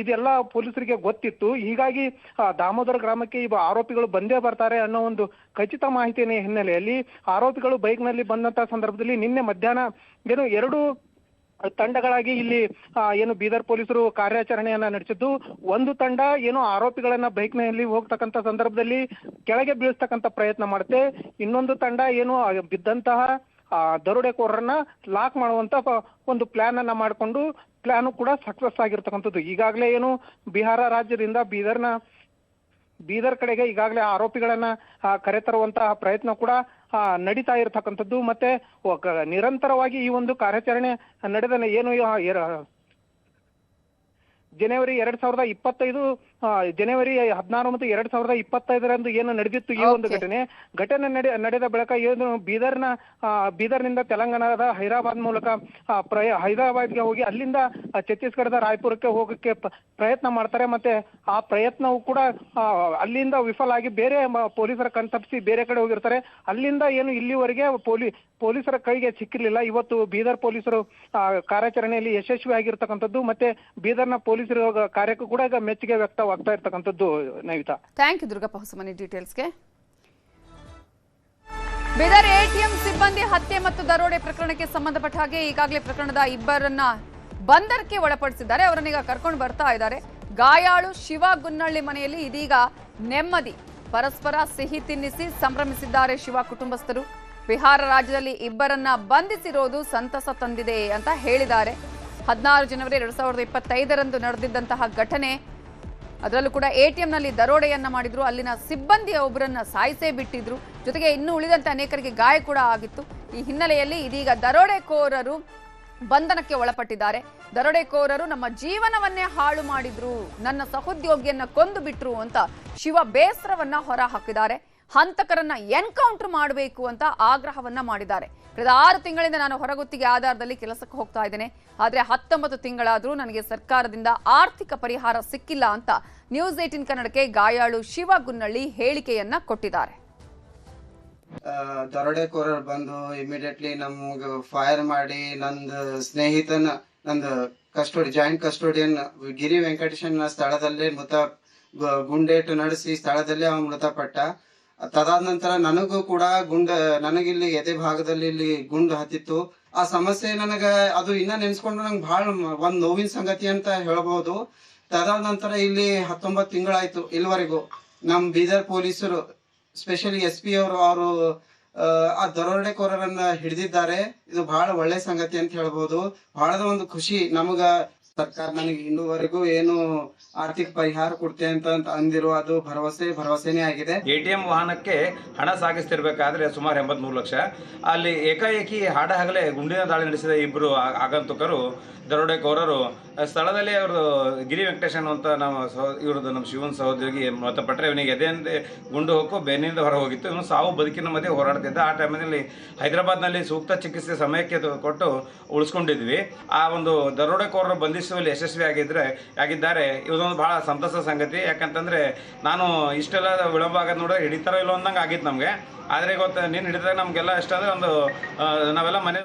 B: ಇದೆಲ್ಲ ಪೊಲೀಸರಿಗೆ ಗೊತ್ತಿತ್ತು. ಹೀಗಾಗಿ ದಾಮೋದರ ಗ್ರಾಮಕ್ಕೆ ಈ ಆರೋಪಿಗಳು ಬಂದೇ ಬರ್ತಾರೆ ಅನ್ನೋ ಒಂದು ಖಚಿತ ಮಾಹಿತಿಯ ಹಿನ್ನೆಲೆಯಲ್ಲಿ ಆರೋಪಿಗಳು ಬೈಕ್ ನಲ್ಲಿ ಬಂದಂತ ಸಂದರ್ಭದಲ್ಲಿ ನಿನ್ನೆ ಮಧ್ಯಾಹ್ನ ಏನು 2 ತಂಡಗಳಾಗಿ ಇಲ್ಲಿ ಏನು ಬೀದರ್ ಪೊಲೀಸರು ಕಾರ್ಯಾಚರಣೆಯನ್ನ ನಡೆಸಿದ್ದು. ಒಂದು ತಂಡ ಏನು ಆರೋಪಿಗಳನ್ನ ಬೈಕ್ ನಲ್ಲಿ ಹೋಗ್ತಕ್ಕಂಥ ಸಂದರ್ಭದಲ್ಲಿ ಕೆಳಗೆ ಬೀಳಿಸ್ತಕ್ಕಂಥ ಪ್ರಯತ್ನ ಮಾಡುತ್ತೆ. ಇನ್ನೊಂದು ತಂಡ ಏನು ಬಿದ್ದಂತಹ ದರೋಡೆಕೋರರನ್ನ ಲಾಕ್ ಮಾಡುವಂತ ಒಂದು ಪ್ಲಾನ್ ಅನ್ನ ಮಾಡಿಕೊಂಡು ಪ್ಲಾನ್ ಕೂಡ ಸಕ್ಸಸ್ ಆಗಿರ್ತಕ್ಕಂಥದ್ದು. ಈಗಾಗಲೇ ಏನು ಬಿಹಾರ ರಾಜ್ಯದಿಂದ ಬೀದರ್ ಕಡೆಗೆ ಈಗಾಗಲೇ ಆರೋಪಿಗಳನ್ನ ಕರೆತರುವಂತಹ ಪ್ರಯತ್ನ ಕೂಡ ನಡೀತಾ ಇರತಕ್ಕಂಥದ್ದು. ಮತ್ತೆ ನಿರಂತರವಾಗಿ ಈ ಒಂದು ಕಾರ್ಯಾಚರಣೆ ನಡೆದ ಏನು ಜನವರಿ 2025 ಜನವರಿ 16 ಮತ್ತು 2025 ಏನು ನಡೆದಿತ್ತು ಈ ಒಂದು ಘಟನೆ ನಡೆದ ಬಳಿಕ ಏನು ಬೀದರ್ನಿಂದ ತೆಲಂಗಾಣದ ಹೈದರಾಬಾದ್ ಮೂಲಕ ಹೈದರಾಬಾದ್ಗೆ ಹೋಗಿ ಅಲ್ಲಿಂದ ಛತ್ತೀಸ್ಗಢದ ರಾಯಪುರಕ್ಕೆ ಹೋಗಕ್ಕೆ ಪ್ರಯತ್ನ ಮಾಡ್ತಾರೆ. ಮತ್ತೆ ಆ ಪ್ರಯತ್ನವು ಕೂಡ ಅಲ್ಲಿಂದ ವಿಫಲ ಆಗಿ ಬೇರೆ ಪೊಲೀಸರ ಕಣ್ತಪ್ಪಿಸಿ ಬೇರೆ ಕಡೆ ಹೋಗಿರ್ತಾರೆ. ಅಲ್ಲಿಂದ ಏನು ಇಲ್ಲಿವರೆಗೆ ಪೊಲೀಸರ ಕೈಗೆ ಸಿಕ್ಕಿರ್ಲಿಲ್ಲ. ಇವತ್ತು ಬೀದರ್ ಪೊಲೀಸರು ಕಾರ್ಯಾಚರಣೆಯಲ್ಲಿ ಯಶಸ್ವಿ ಆಗಿರ್ತಕ್ಕಂಥದ್ದು. ಮತ್ತೆ ಬೀದರ್ನ ಪೊಲೀಸರ ಕಾರ್ಯಕ್ಕೂ ಕೂಡ ಈಗ ಮೆಚ್ಚುಗೆ ವ್ಯಕ್ತವಾಗ್ತಾ ಇರ್ತಕ್ಕಂಥದ್ದು. ನವಿತಾ,
A: ಥ್ಯಾಂಕ್ ಯು ದುರ್ಗಪ್ಪ ಹೊಸಮನಿ ಡೀಟೇಲ್ಸ್ಗೆ. ಬೀದರ್ ಎಟಿಎಂ ಸಿಬ್ಬಂದಿ ಹತ್ಯೆ ಮತ್ತು ದರೋಡೆ ಪ್ರಕರಣಕ್ಕೆ ಸಂಬಂಧಪಟ್ಟ ಹಾಗೆ ಈಗಾಗಲೇ ಪ್ರಕರಣದ ಇಬ್ಬರನ್ನ ಬಂಧನಕ್ಕೆ ಒಳಪಡಿಸಿದ್ದಾರೆ. ಅವರನ್ನೀಗ ಕರ್ಕೊಂಡು ಬರ್ತಾ ಇದ್ದಾರೆ. ಗಾಯಾಳು ಶಿವ ಗುನ್ನಳ್ಳಿ ಮನೆಯಲ್ಲಿ ಇದೀಗ ನೆಮ್ಮದಿ. ಪರಸ್ಪರ ಸಿಹಿ ತಿನ್ನಿಸಿ ಸಂಭ್ರಮಿಸಿದ್ದಾರೆ ಶಿವ ಕುಟುಂಬಸ್ಥರು. ಬಿಹಾರ ರಾಜ್ಯದಲ್ಲಿ ಇಬ್ಬರನ್ನ ಬಂಧಿಸಿರೋದು ಸಂತಸ ತಂದಿದೆ ಅಂತ ಹೇಳಿದ್ದಾರೆ. 16 ಜನವರಿ 2025ರಂದು ನಡೆದಿದ್ದಂತಹ ಘಟನೆ. ಅದರಲ್ಲೂ ಕೂಡ ಎಟಿಎಂನಲ್ಲಿ ದರೋಡೆಯನ್ನ ಮಾಡಿದ್ರು. ಅಲ್ಲಿನ ಸಿಬ್ಬಂದಿಯ ಒಬ್ಬರನ್ನ ಸಾಯಿಸೇ ಬಿಟ್ಟಿದ್ರು. ಜೊತೆಗೆ ಇನ್ನೂ ಉಳಿದಂತೆ ಅನೇಕರಿಗೆ ಗಾಯ ಕೂಡ ಆಗಿತ್ತು. ಈ ಹಿನ್ನೆಲೆಯಲ್ಲಿ ಇದೀಗ ದರೋಡೆಕೋರರು ಬಂಧನಕ್ಕೆ ಒಳಪಟ್ಟಿದ್ದಾರೆ. ದರೋಡೆಕೋರರು ನಮ್ಮ ಜೀವನವನ್ನೇ ಹಾಳು ಮಾಡಿದ್ರು, ನನ್ನ ಸಹೋದ್ಯೋಗಿಯನ್ನ ಕೊಂದು ಬಿಟ್ರು ಅಂತ ಶಿವ ಬೇಸರವನ್ನ ಹೊರ ಹಾಕಿದ್ದಾರೆ. ಹಂತಕರನ್ನ ಎನ್ಕೌಂಟರ್ ಮಾಡಬೇಕು ಅಂತ ಆಗ್ರಹವನ್ನ ಮಾಡಿದ್ದಾರೆ. ಕಳೆದ 6 ತಿಂಗಳಿಂದ ನಾನು ಹೊರಗುತ್ತಿಗೆ ಆಧಾರದಲ್ಲಿ ಕೆಲಸಕ್ಕೆ ಹೋಗ್ತಾ ಇದ್ದೇನೆ. ಆದ್ರೆ 19 ತಿಂಗಳಾದ್ರೂ ನನಗೆ ಸರ್ಕಾರದಿಂದ ಆರ್ಥಿಕ ಪರಿಹಾರ ಸಿಕ್ಕಿಲ್ಲ ಅಂತ ನ್ಯೂಸ್ 18 ಕನ್ನಡಕ್ಕೆ ಗಾಯಾಳು ಶಿವ ಗುನ್ನಳ್ಳಿ ಹೇಳಿಕೆಯನ್ನ ಕೊಟ್ಟಿದ್ದಾರೆ.
F: ದರೋಡೆಕೋರರು ಬಂದು ಇಮಿಡಿಯೇಟ್ಲಿ ನಮ್ಗೆ ಫೈರ್ ಮಾಡಿ ನಂದು ಸ್ನೇಹಿತನ ನಂದು ಜಾಯಿಂಟ್ ಕಸ್ಟೋಡಿಯನ್ ಗಿರಿ ವೆಂಕಟೇಶನ್ ಸ್ಥಳದಲ್ಲೇ ಗುಂಡೇಟು ನಡೆಸಿ ಸ್ಥಳದಲ್ಲೇ ಅವನು ಮೃತಪಟ್ಟ. ತದಾದ ನಂತರ ನನಗೂ ಕೂಡ ನನಗಿಲ್ಲಿ ಎದೆ ಭಾಗದಲ್ಲಿ ಇಲ್ಲಿ ಗುಂಡು ಹತ್ತಿತ್ತು. ಆ ಸಮಸ್ಯೆ ಅದು ಇನ್ನ ನೆನ್ಸ್ಕೊಂಡ್ರೆ ನಂಗೆ ಬಹಳ ಒಂದ್ ನೋವಿನ ಸಂಗತಿ ಅಂತ ಹೇಳ್ಬಹುದು. ತದಾದ ನಂತರ ಇಲ್ಲಿ 19 ತಿಂಗಳಾಯ್ತು ಇಲ್ಲಿವರೆಗೂ ನಮ್ ಬೀದರ್ ಪೊಲೀಸರು ಸ್ಪೆಷಲಿ SP ಅವರು ಆ ದರೋಡೆಕೋರರನ್ನ ಹಿಡಿದಿದ್ದಾರೆ. ಇದು ಬಹಳ ಒಳ್ಳೆ ಸಂಗತಿ ಅಂತ ಹೇಳ್ಬೋದು. ಬಹಳದ ಒಂದು ಖುಷಿ ನಮಗ. ಸರ್ಕಾರ ನನಗೆ ಇನ್ನೂವರೆಗೂ ಏನು ಆರ್ಥಿಕ ಪರಿಹಾರ ಕೊಡ್ತೆ ಅಂತ ಅಂದಿರೋ ಅದು ಭರವಸೆನೇ ಆಗಿದೆ.
G: ATM ವಾಹನಕ್ಕೆ ಹಣ ಸಾಗಿಸ್ತಿರ್ಬೇಕಾದ್ರೆ ಸುಮಾರು 83 ಲಕ್ಷ ಅಲ್ಲಿ ಏಕಾಏಕಿ ಹಾಡಹಗಲೇ ಗುಂಡಿನ ದಾಳಿ ನಡೆಸಿದ ಇಬ್ಬರು ಆಗಂತುಕರು ದರೋಡೆಕೋರರು ಸ್ಥಳದಲ್ಲಿ ಅವರು ಗಿರಿ ವೆಂಕಟೇಶನ್ ಅಂತ ನಮ್ಮ ಶಿವನ್ ಸಹೋದರಿಗೆ ಮೃತಪಟ್ಟರೆ ಇವನಿಗೆ ಎದೆಯಿಂದ ಗುಂಡು ಹೋಗು ಬೆನ್ನಿಂದ ಹೊರ ಹೋಗಿತ್ತು. ಇವನು ಸಾವು ಬದುಕಿನ ಮಧ್ಯೆ ಹೋರಾಡ್ತಿದ್ದ. ಆ ಟೈಮಿನಲ್ಲಿ ಹೈದರಾಬಾದ್ನಲ್ಲಿ ಸೂಕ್ತ ಚಿಕಿತ್ಸೆ ಸಮಯಕ್ಕೆ ಕೊಟ್ಟು ಉಳಿಸ್ಕೊಂಡಿದ್ವಿ. ಆ ಒಂದು ದರೋಡೆಕೋರರು ಬಂಧಿಸುವಲ್ಲಿ ಯಶಸ್ವಿ ಆಗಿದ್ದಾರೆ. ಇದೊಂದು ಬಹಳ ಸಂತಸ ಸಂಗತಿ. ಯಾಕಂತಂದ್ರೆ ನಾನು ಇಷ್ಟೆಲ್ಲ ವಿಳಂಬ ಆಗೋದು ನೋಡಿದ್ರೆ ಹಿಡಿತಾರೋ ಇಲ್ಲೋ ಅಂದಂಗೆ ಆಗಿತ್ತು ನಮಗೆ. ಆದರೆ ಇವತ್ತು ನೀನು ಹಿಡಿದಾಗ ನಮಗೆಲ್ಲ ಇಷ್ಟ ಅಂದರೆ ನಾವೆಲ್ಲ ಮನೆ